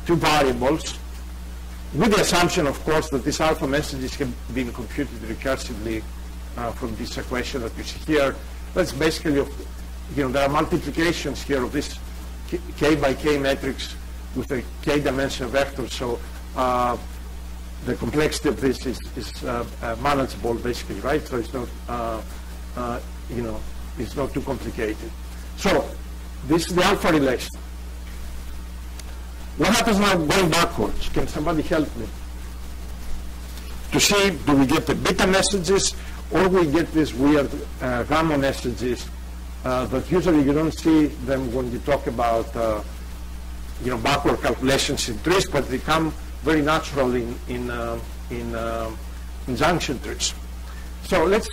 S1: two variables, with the assumption, of course, that these alpha messages have been computed recursively from this equation that you see here. That's basically, there are multiplications here of this k by k matrix with a k-dimensional vector. So the complexity of this is manageable, basically, right? So it's not you know, it's not too complicated. So this is the alpha relation. What happens now going backwards? Can somebody help me? To see, do we get the beta messages or we get these weird gamma messages that usually you don't see them when you talk about you know, backward calculations in trees, but they come very natural in junction trees. So let's,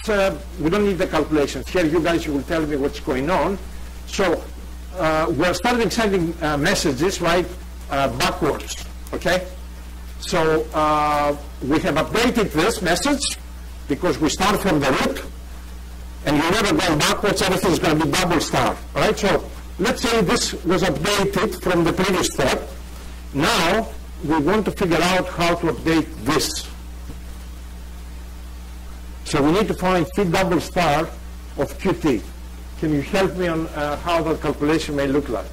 S1: we don't need the calculations. Here you guys, you will tell me what's going on. So we're starting sending messages, right, backwards, okay? So we have updated this message because we start from the root, and you're never going backwards, everything's going to be double star, all right? So let's say this was updated from the previous step. Now we want to figure out how to update this. So we need to find phi double star of Qt. Can you help me on how that calculation may look like?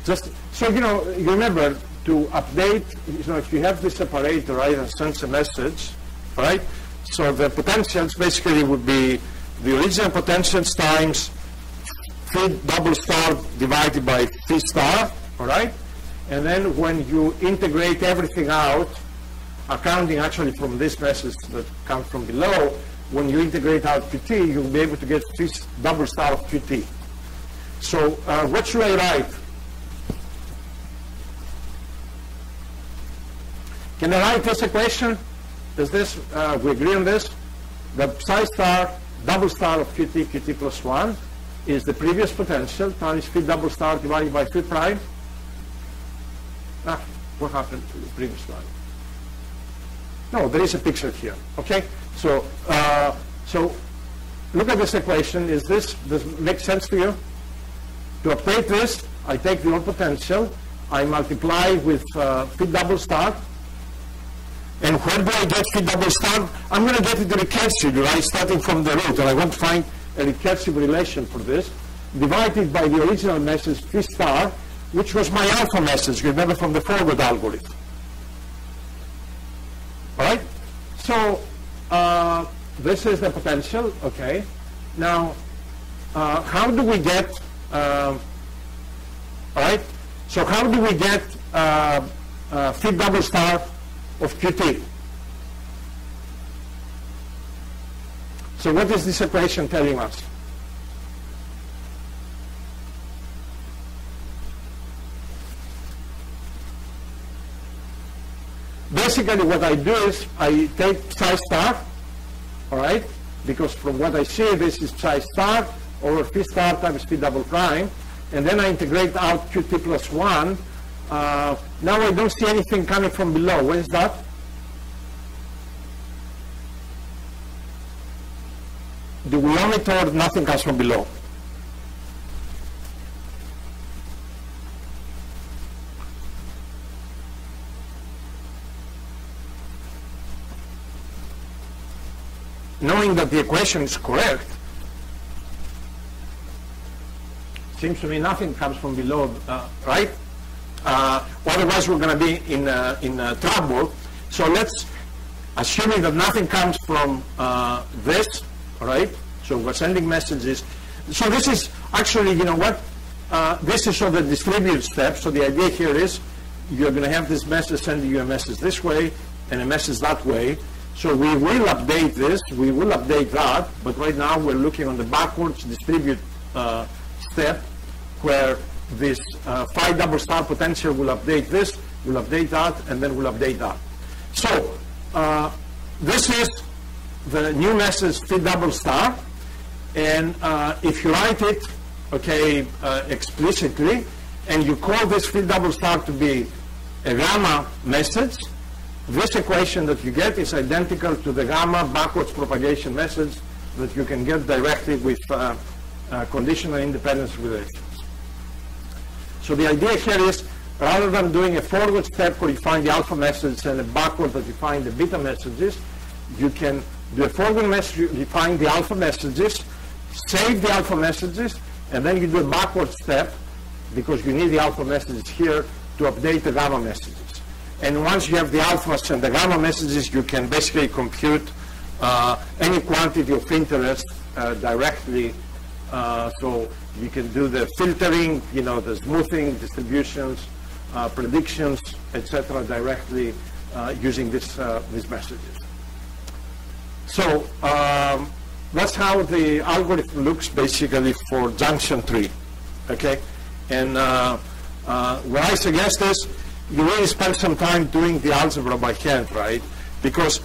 S1: Just so you know, you remember to update, you know, if you have this separator, right, and sends a message, right? So the potentials basically would be the original potentials times phi double star divided by phi star, all right? And then when you integrate everything out, accounting actually from this message that comes from below, when you integrate out Qt, you'll be able to get phi double star of Qt. So what should I write? Can I write this equation? Does this, we agree on this? The psi star, double star of Qt, Qt plus 1, is the previous potential times phi double star divided by phi prime. What happened to the previous slide? No, there is a picture here, okay? So, so look at this equation. Does it make sense to you? To update this, I take the old potential, I multiply with phi double star, and where do I get phi double star? I'm going to get it recursive, right, starting from the root, and I want to find a recursive relation for this, divided by the original message phi star, which was my alpha message, remember, from the forward algorithm. All right? So this is the potential, okay? Now, how do we get, all right? So how do we get phi double star of Qt? So what is this equation telling us? Basically what I do is I take psi star, all right, because from what I see this is psi star over phi star times phi double prime, and then I integrate out Qt plus 1. Now I don't see anything coming from below. What is that? Do we omit or nothing comes from below? Knowing that the equation is correct, seems to me nothing comes from below, right? Otherwise we're going to be in trouble. So let's, assuming that nothing comes from this, right? So we're sending messages. So this is actually, you know what? This is sort of the distributed step. So the idea here is you're going to have this message sending you a message this way and a message that way. So we will update this, we will update that, but right now we're looking on the backwards distribute step where this phi double star potential will update this, will update that, and then will update that. So this is the new message phi double star, and if you write it, okay, explicitly, and you call this phi double star to be a gamma message, this equation that you get is identical to the gamma backwards propagation message that you can get directly with conditional independence relations. So the idea here is, rather than doing a forward step where you find the alpha message and a backward that you find the beta messages, you can do a forward message, you find the alpha messages, save the alpha messages, and then you do a backward step because you need the alpha messages here to update the gamma messages. And once you have the alphas and the gamma messages, you can basically compute any quantity of interest directly. So you can do the filtering, the smoothing, distributions, predictions, etc. directly using these messages. So that's how the algorithm looks basically for junction tree. Okay, and what I suggest is you really spend some time doing the algebra by hand, right? Because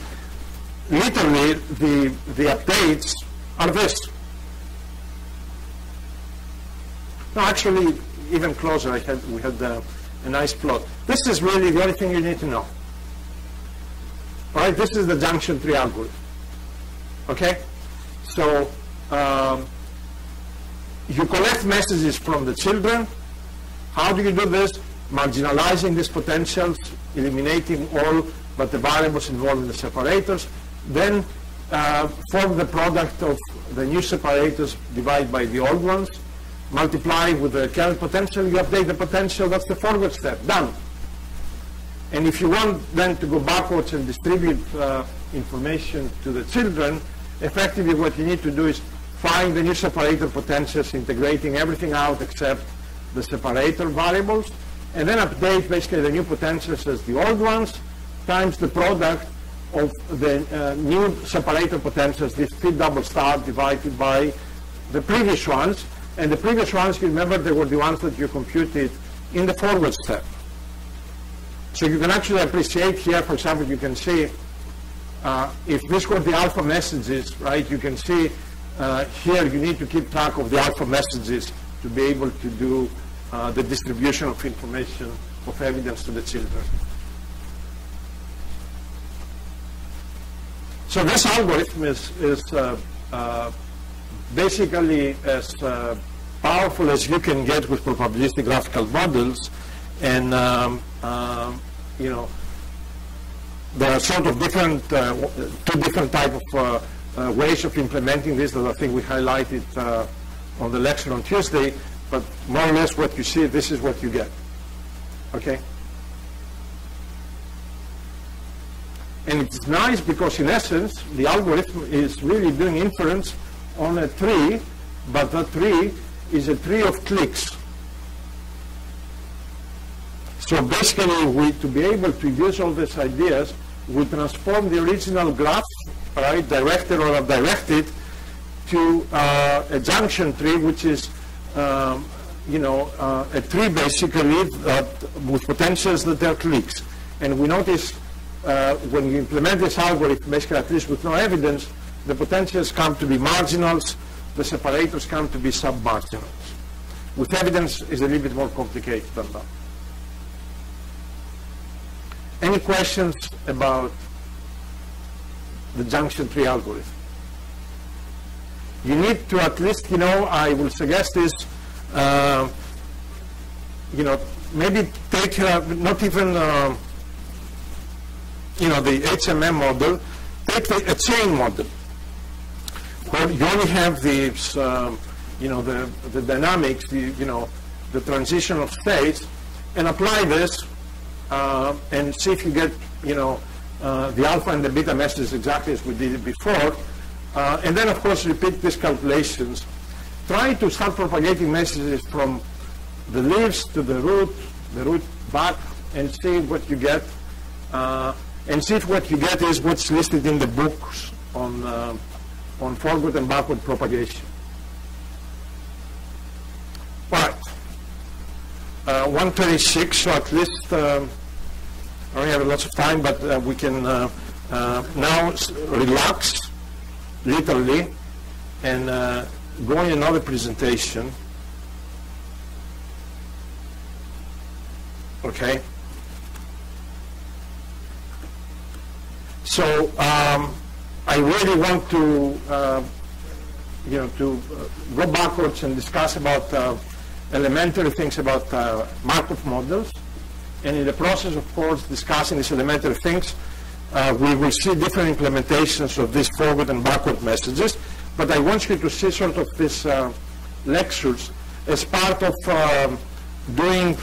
S1: literally the updates are this. No, actually, even closer. We had a nice plot. This is really the only thing you need to know. All right, this is the junction tree algorithm. Okay, so you collect messages from the children. How do you do this? Marginalizing these potentials, eliminating all but the variables involved in the separators, then form the product of the new separators divided by the old ones, multiply with the current potential, you update the potential, that's the forward step, done. And if you want then to go backwards and distribute information to the children, effectively what you need to do is find the new separator potentials, integrating everything out except the separator variables, and then update basically the new potentials as the old ones times the product of the new separator potentials, this P double star divided by the previous ones. And the previous ones, you remember, they were the ones that you computed in the forward step. So you can actually appreciate here, for example, you can see if this were the alpha messages, right, you can see here you need to keep track of the alpha messages to be able to do the distribution of information, of evidence to the children. So this algorithm is basically as powerful as you can get with probabilistic graphical models, and there are sort of different, two different type of ways of implementing this that I think we highlighted on the lecture on Tuesday, but more or less what you see, this is what you get. Okay? And it's nice because in essence, the algorithm is really doing inference on a tree, but that tree is a tree of clicks. So basically, to be able to use all these ideas, we transform the original graph, right, directed or undirected, to a junction tree, which is, a tree basically with potentials that are clicks. And we notice when you implement this algorithm, basically at least with no evidence, the potentials come to be marginals, the separators come to be sub-marginals. With evidence, it's a little bit more complicated than that. Any questions about the junction tree algorithm? You need to at least, I will suggest is, maybe take not even, the HMM model, take a chain model, where you only have these, the dynamics, the transition of states, and apply this and see if you get, the alpha and the beta messages exactly as we did it before. And then, of course, repeat these calculations. Try to start propagating messages from the leaves to the root back, and see what you get. And see if what you get is what's listed in the books on forward and backward propagation. All right. 1:36, so at least I only have lots of time, but we can now relax, literally, and go in another presentation. Okay. So I really want to, go backwards and discuss about elementary things about Markov models. And in the process, of course, discussing these elementary things, we will see different implementations of these forward and backward messages. But I want you to see sort of these lectures as part of doing,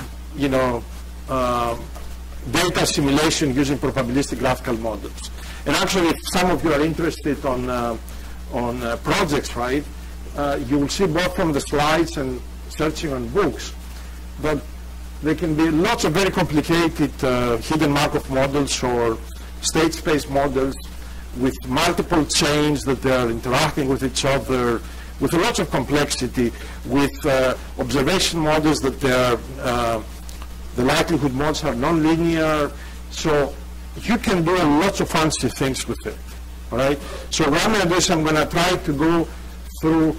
S1: data assimilation using probabilistic graphical models. And actually, if some of you are interested on projects, right, you will see both from the slides and searching on books that there can be lots of very complicated hidden Markov models or state space models with multiple chains that they are interacting with each other, with a lot of complexity, with observation models that they are, the likelihood models are nonlinear. So you can do lots of fancy things with it, all right? So what I'm going to do is I'm going to try to go through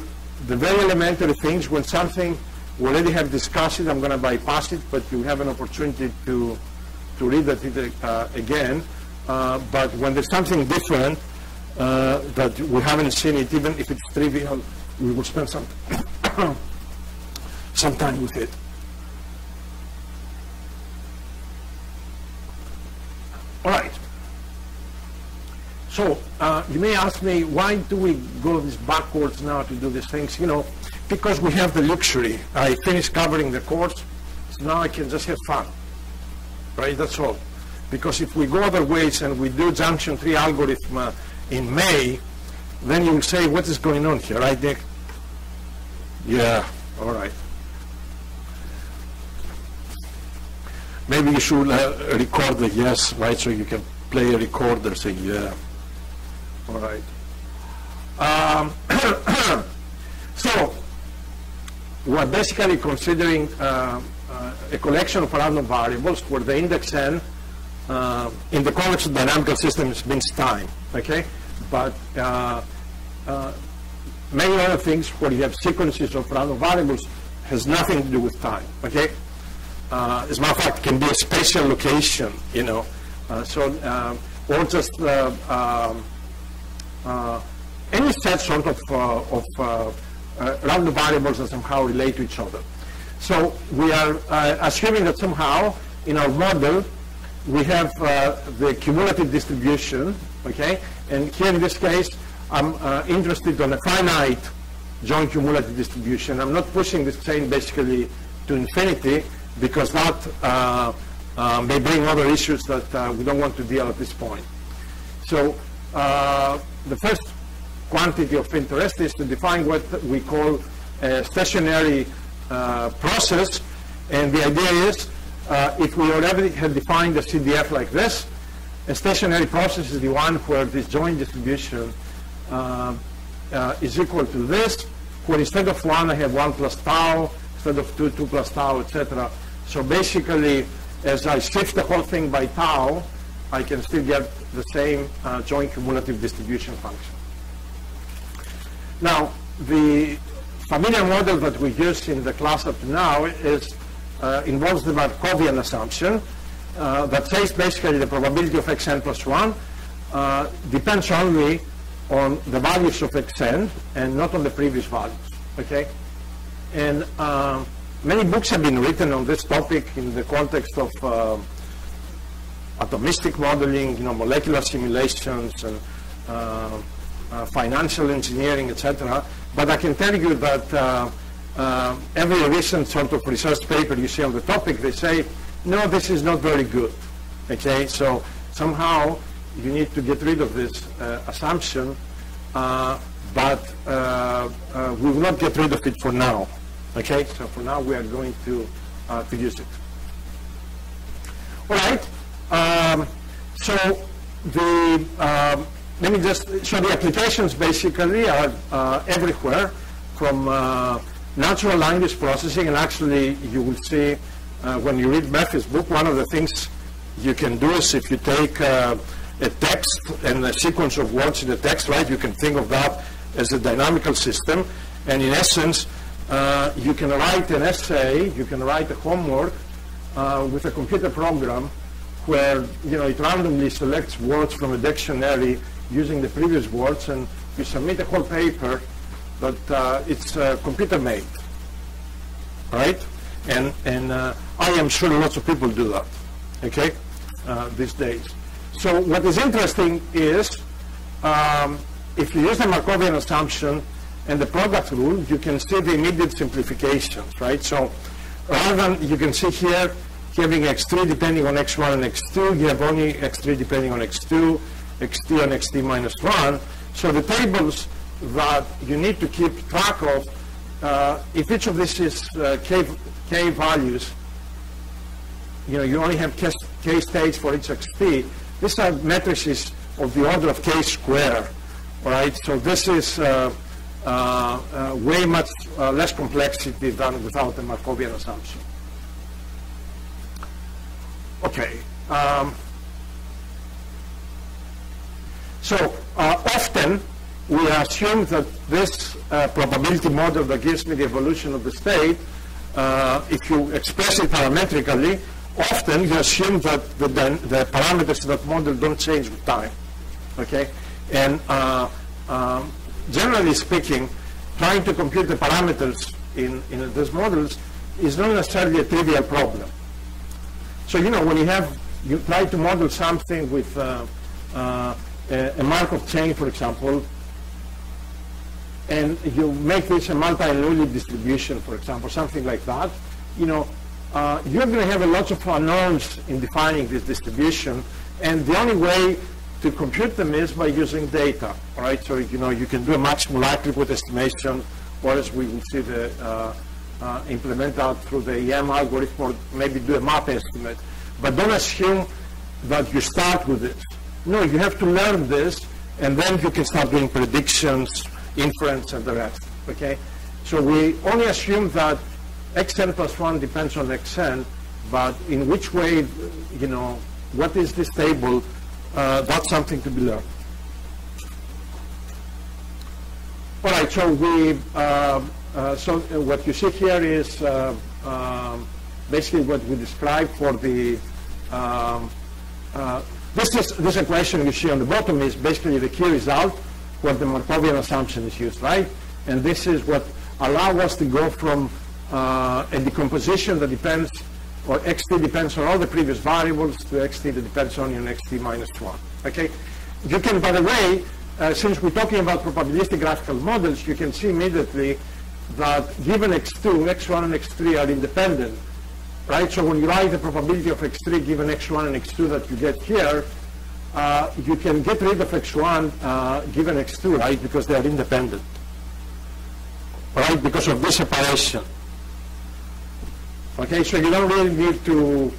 S1: the very elementary things. When something we already have discussed it, I'm going to bypass it, but you have an opportunity to read it again. But when there's something different that we haven't seen it, even if it's trivial, we will spend some time with it. All right. So you may ask me, why do we go this backwards now to do these things? You know, because we have the luxury. I finished covering the course, so now I can just have fun, right? That's all. Because if we go other ways and we do junction tree algorithm in May, then you will say, what is going on here, right, Nick? Yeah, all right. Maybe you should record the yes, right, so you can play a recorder saying, yeah, all right. So we're basically considering a collection of random variables where the index n in the context of dynamical systems means time, okay? But many other things where you have sequences of random variables has nothing to do with time, okay? As a matter of fact, it can be a spatial location, you know, or just any set sort of random variables that somehow relate to each other. So we are assuming that somehow in our model we have the cumulative distribution, okay? And here in this case, I'm interested on a finite joint cumulative distribution. I'm not pushing this chain basically to infinity because that may bring other issues that we don't want to deal at this point. So the first quantity of interest is to define what we call a stationary process. And the idea is, if we already had defined a CDF like this, a stationary process is the one where this joint distribution is equal to this, where instead of 1 I have 1 plus tau, instead of 2, 2 plus tau, etc. So basically, as I shift the whole thing by tau, I can still get the same joint cumulative distribution function. Now, the familiar model that we use in the class up to now is involves the Markovian assumption that says basically the probability of xn plus 1 depends only on the values of xn and not on the previous values, okay? And many books have been written on this topic in the context of atomistic modeling, you know, molecular simulations and financial engineering, etc. But I can tell you that every recent sort of research paper you see on the topic, they say, no, this is not very good, okay? So somehow you need to get rid of this assumption, but we will not get rid of it for now, okay? So for now we are going to use it. All right, so the, let me just show the applications basically are everywhere from natural language processing, and actually you will see when you read Murphy's book, one of the things you can do is if you take a text and a sequence of words in the text, right, you can think of that as a dynamical system, and in essence you can write an essay, you can write a homework with a computer program where, you know, it randomly selects words from a dictionary using the previous words, and you submit a whole paper, but it's computer made, right? And I am sure lots of people do that, okay, these days. So what is interesting is if you use the Markovian assumption and the product rule, you can see the immediate simplifications, right? So rather than, you can see here, having x3 depending on x1 and x2, you have only x3 depending on x2, xt and xt minus 1. So the tables that you need to keep track of, if each of these is k values, you only have k states for each xt. These are matrices of the order of k squared, all right? So this is way much less complexity than without the Markovian assumption. Okay. So often we assume that this probability model that gives me the evolution of the state, if you express it parametrically, often you assume that the parameters of that model don't change with time. Okay? And generally speaking, trying to compute the parameters in these models is not necessarily a trivial problem. So, when you try to model something with a Markov chain, for example, and you make this a multi-Lully distribution, for example, something like that, you're going to have a lot of unknowns in defining this distribution, and the only way to compute them is by using data, all right? So, you can do a maximum likelihood estimation, or as we will see implement that through the EM algorithm, or maybe do a map estimate. But don't assume that you start with this. No, you have to learn this, and then you can start doing predictions, inference, and the rest, okay? So we only assume that xn plus 1 depends on xn, but in which way, what is this table, that's something to be learned. All right, so so what you see here is basically what we described for the, this equation you see on the bottom is basically the key result where the Markovian assumption is used, right? And this is what allows us to go from a decomposition that depends, or xt depends on all the previous variables, to xt that depends only on xt minus 1, okay? You can, by the way, since we're talking about probabilistic graphical models, you can see immediately that given x2, x1 and x3 are independent, right? So when you write the probability of x3 given x1 and x2 that you get here, you can get rid of x1 given x2, right? Because they are independent, right? Because of this separation. Okay, so you don't really need to,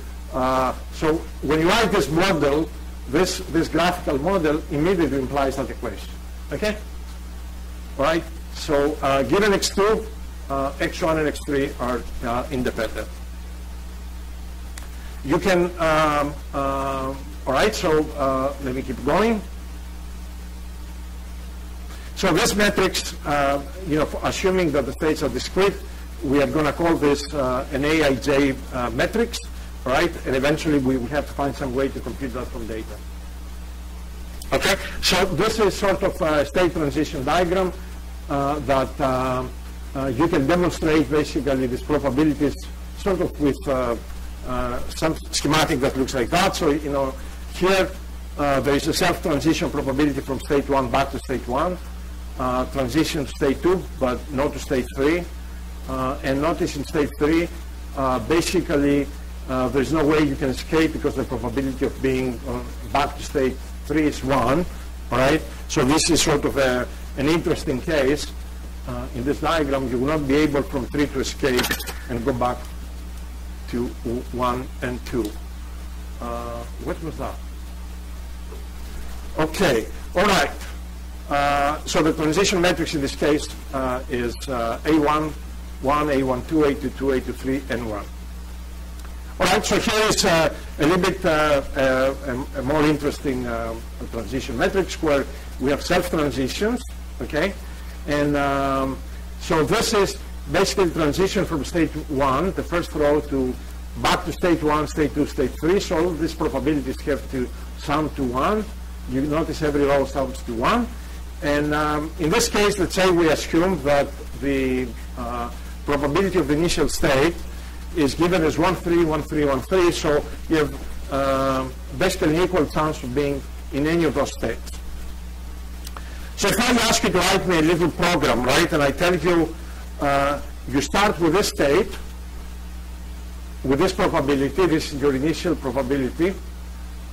S1: so when you write this model, this graphical model immediately implies that equation, okay? All right, so given x2, x1 and x3 are independent. You can, all right, so let me keep going. So this matrix, assuming that the states are discrete, we are going to call this an Aij matrix, right? And eventually we will have to find some way to compute that from data. Okay, so this is sort of a state transition diagram that you can demonstrate basically these probabilities sort of with some schematic that looks like that. So, here there is a self-transition probability from state 1 back to state 1, transition to state 2, but not to state 3. And notice in state 3, basically, there's no way you can escape because the probability of being back to state 3 is 1, all right? So this is sort of an interesting case. In this diagram, you will not be able from 3 to escape and go back to 1 and 2. What was that? Okay, all right. So the transition matrix in this case is A1, 1, A12, A22, A23, and 1. All right, so here is a little bit a more interesting transition matrix where we have self-transitions, okay? And so this is basically transition from state 1, the first row, to back to state 1, state 2, state 3. So all these probabilities have to sum to 1. You notice every row sums to 1. And in this case, let's say we assume that the probability of the initial state is given as 1, 3, 1, 3, 1, 3. So you have basically an equal chance of being in any of those states. So if I ask you to write me a little program, right, and I tell you you start with this state, with this probability, this is your initial probability,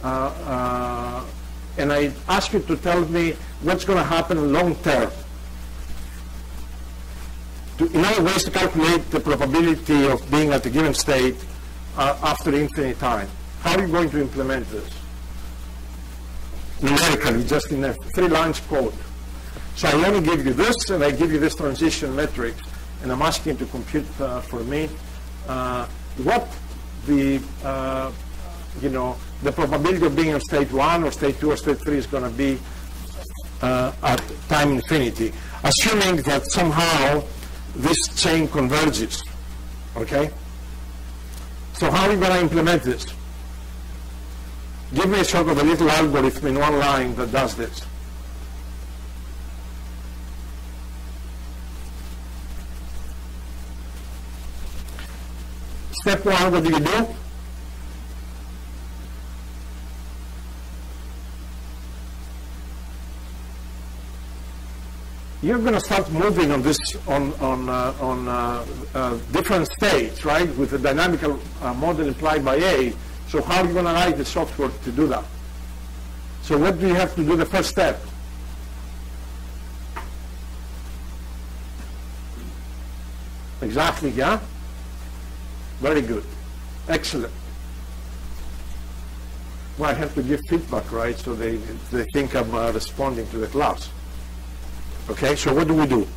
S1: and I ask you to tell me what's going to happen long term. In other ways, to calculate the probability of being at a given state after infinite time. How are you going to implement this? Numerically, just in a 3 lines code. So I only give you this, and I give you this transition metrics, and I'm asking you to compute for me what the the probability of being in state 1 or state 2 or state 3 is going to be at time infinity, assuming that somehow this chain converges. Okay? So how are you going to implement this? Give me a sort of a little algorithm in 1 line that does this. Step 1, what do you do? You're going to start moving on this on different states, right? With the dynamical model implied by A. So how are you going to write the software to do that? So what do you have to do the first step? Exactly, yeah? Very good. Excellent. Well, I have to give feedback, right? So they think I'm responding to the class. Okay, so what do we do?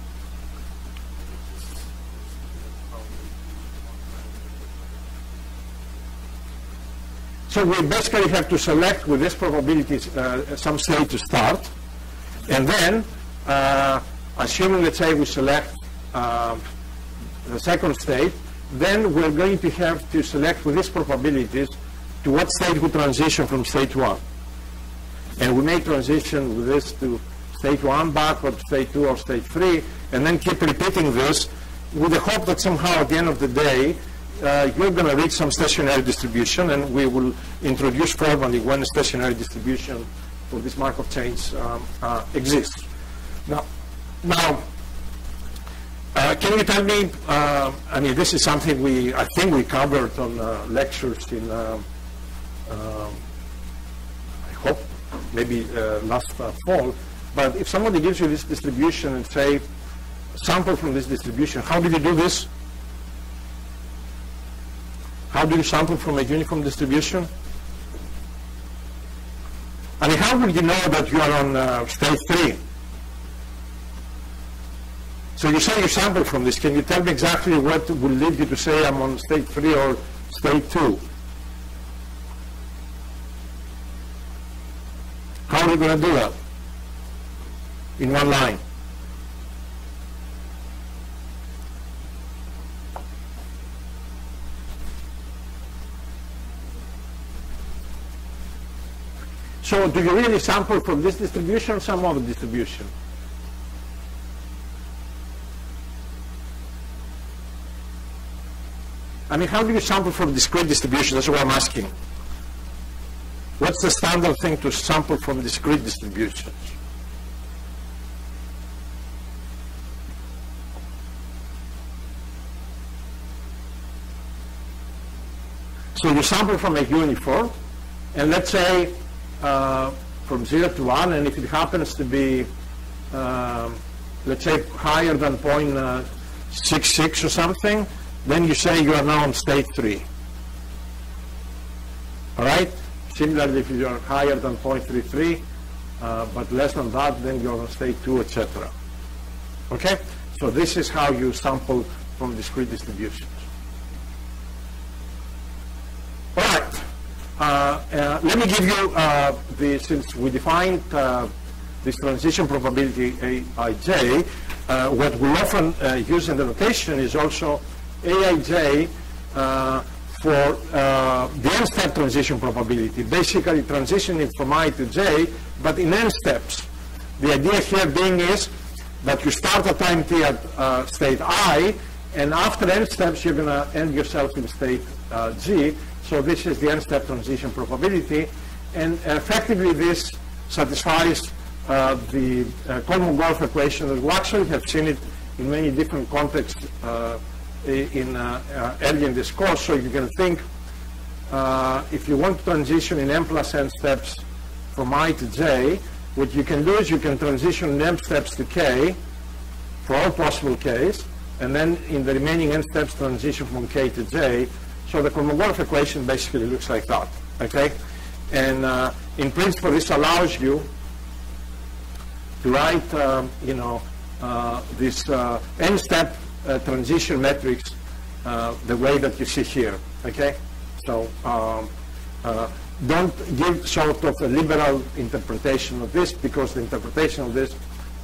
S1: So we basically have to select with this probability some state to start, and then assuming, let's say, we select the second state, then we're going to have to select with these probabilities to what state we transition from state 1. And we may transition with this to state 1 back or state 2 or state 3, and then keep repeating this with the hope that somehow at the end of the day you're going to reach some stationary distribution, and we will introduce formally when a stationary distribution for this Markov chains exists. Now, can you tell me, I mean, this is something I think we covered on lectures in, I hope, maybe last fall, but if somebody gives you this distribution and say, sample from this distribution, how do you do this? How do you sample from a uniform distribution? I mean, how will you know that you are on state 3? So you say you sample from this. Can you tell me exactly what will lead you to say I'm on state 3 or state 2? How are you going to do that? In 1 line. So do you really sample from this distribution or some other distribution? I mean, how do you sample from discrete distribution? That's what I'm asking. What's the standard thing to sample from discrete distributions? So you sample from a uniform, and let's say from 0 to 1, and if it happens to be, let's say, higher than 0.66 or something, then you say you are now on state 3. All right? Similarly, if you are higher than 0.33, but less than that, then you're on state 2, etc. Okay? So this is how you sample from discrete distributions. All right. Let me give you, since we defined this transition probability Aij, what we often use in the notation is also Aij for the n-step transition probability, basically transitioning from I to j, but in n steps. The idea here being is that you start at time t at state I, and after n steps you're going to end yourself in state g. So this is the n-step transition probability, and effectively this satisfies the Kolmogorov equation. We actually have seen it in many different contexts early in this course. So you can think, if you want to transition in m plus n steps from I to j, what you can do is you can transition in m steps to k for all possible k's, and then in the remaining n steps transition from k to j. So the Kolmogorov equation basically looks like that, okay? And in principle, this allows you to write, this n-step transition metrics the way that you see here, okay? So don't give sort of a liberal interpretation of this, because the interpretation of this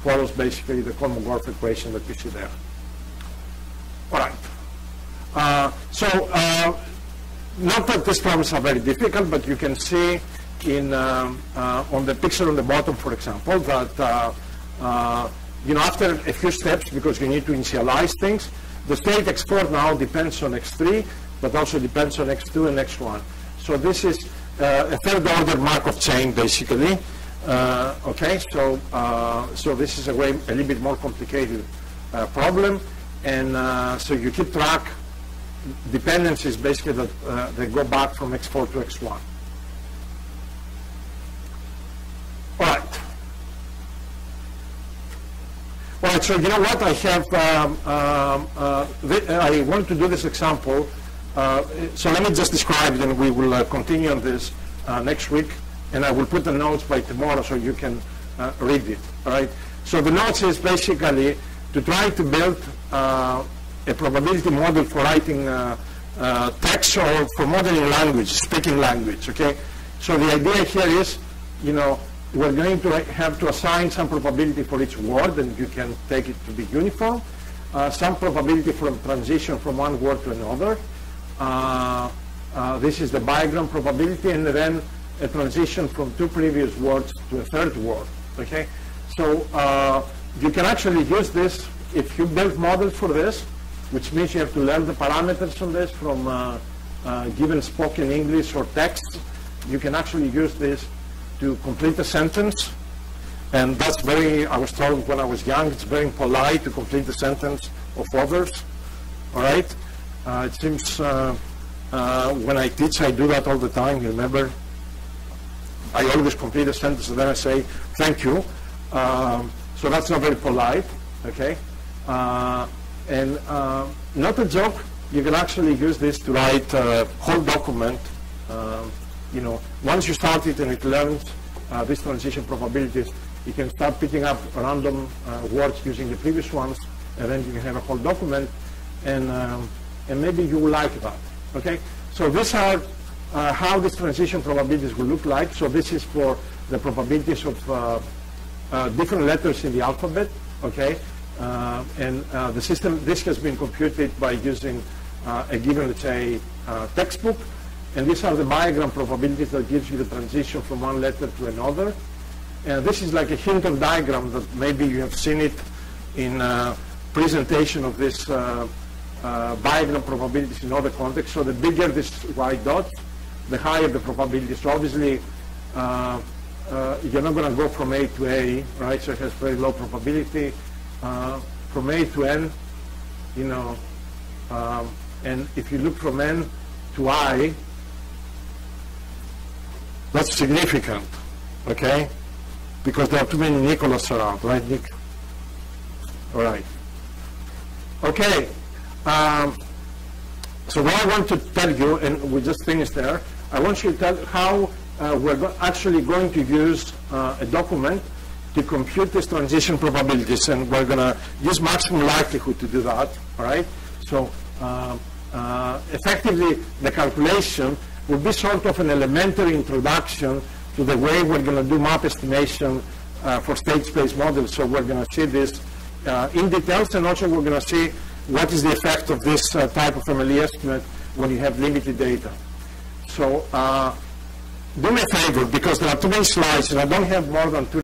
S1: follows basically the Kolmogorov equation that you see there. All right. Not that these problems are very difficult, but you can see on the picture on the bottom, for example, that after a few steps, because you need to initialize things, the state x4 now depends on x3, but also depends on x2 and x1. So this is a third order Markov chain, basically. Okay, so this is a little bit more complicated problem, and so you keep track dependencies basically that they go back from x4 to x1. All right. All right, so you know what? I have, I want to do this example. So let me just describe it, and we will continue on this next week. And I will put the notes by tomorrow so you can read it. All right. So the notes is basically to try to build a probability model for writing text or for modeling language, speaking language. Okay. So the idea here is, we're going to have to assign some probability for each word, and you can take it to be uniform. Some probability for transition from one word to another. This is the bigram probability, and then a transition from two previous words to a third word. Okay, so you can actually use this if you build models for this, which means you have to learn the parameters on this from given spoken English or text. You can actually use this to complete a sentence, and that's very, I was told when I was young, it's very polite to complete the sentence of others. All right, it seems when I teach, I do that all the time. You remember? I always complete a sentence and then I say, thank you. So that's not very polite, okay? And not a joke, you can actually use this to write a whole document. Once you start it and it learns these transition probabilities, you can start picking up random words using the previous ones, and then you can have a whole document, and maybe you will like that, okay? So these are how these transition probabilities will look like. So this is for the probabilities of different letters in the alphabet, okay? And the system, this has been computed by using a given, let's say, textbook. And these are the bigram probabilities that gives you the transition from one letter to another. And this is like a Hinton diagram that maybe you have seen it in presentation of this bigram probabilities in other contexts. So the bigger this white dot, the higher the probability. So obviously, you're not going to go from A to A, right? So it has very low probability. From A to N, and if you look from N to I, that's significant, okay? Because there are too many Nicholas around, right, Nick? All right. Okay. So what I want to tell you, and we just finished there, I want you to tell how we're actually going to use a document to compute these transition probabilities, and we're going to use maximum likelihood to do that, all right? So effectively, the calculation will be sort of an elementary introduction to the way we're going to do map estimation for state space models. So we're going to see this in details, and also we're going to see what is the effect of this type of MLE estimate when you have limited data. So do me a favor, because there are too many slides, and I don't have more than 2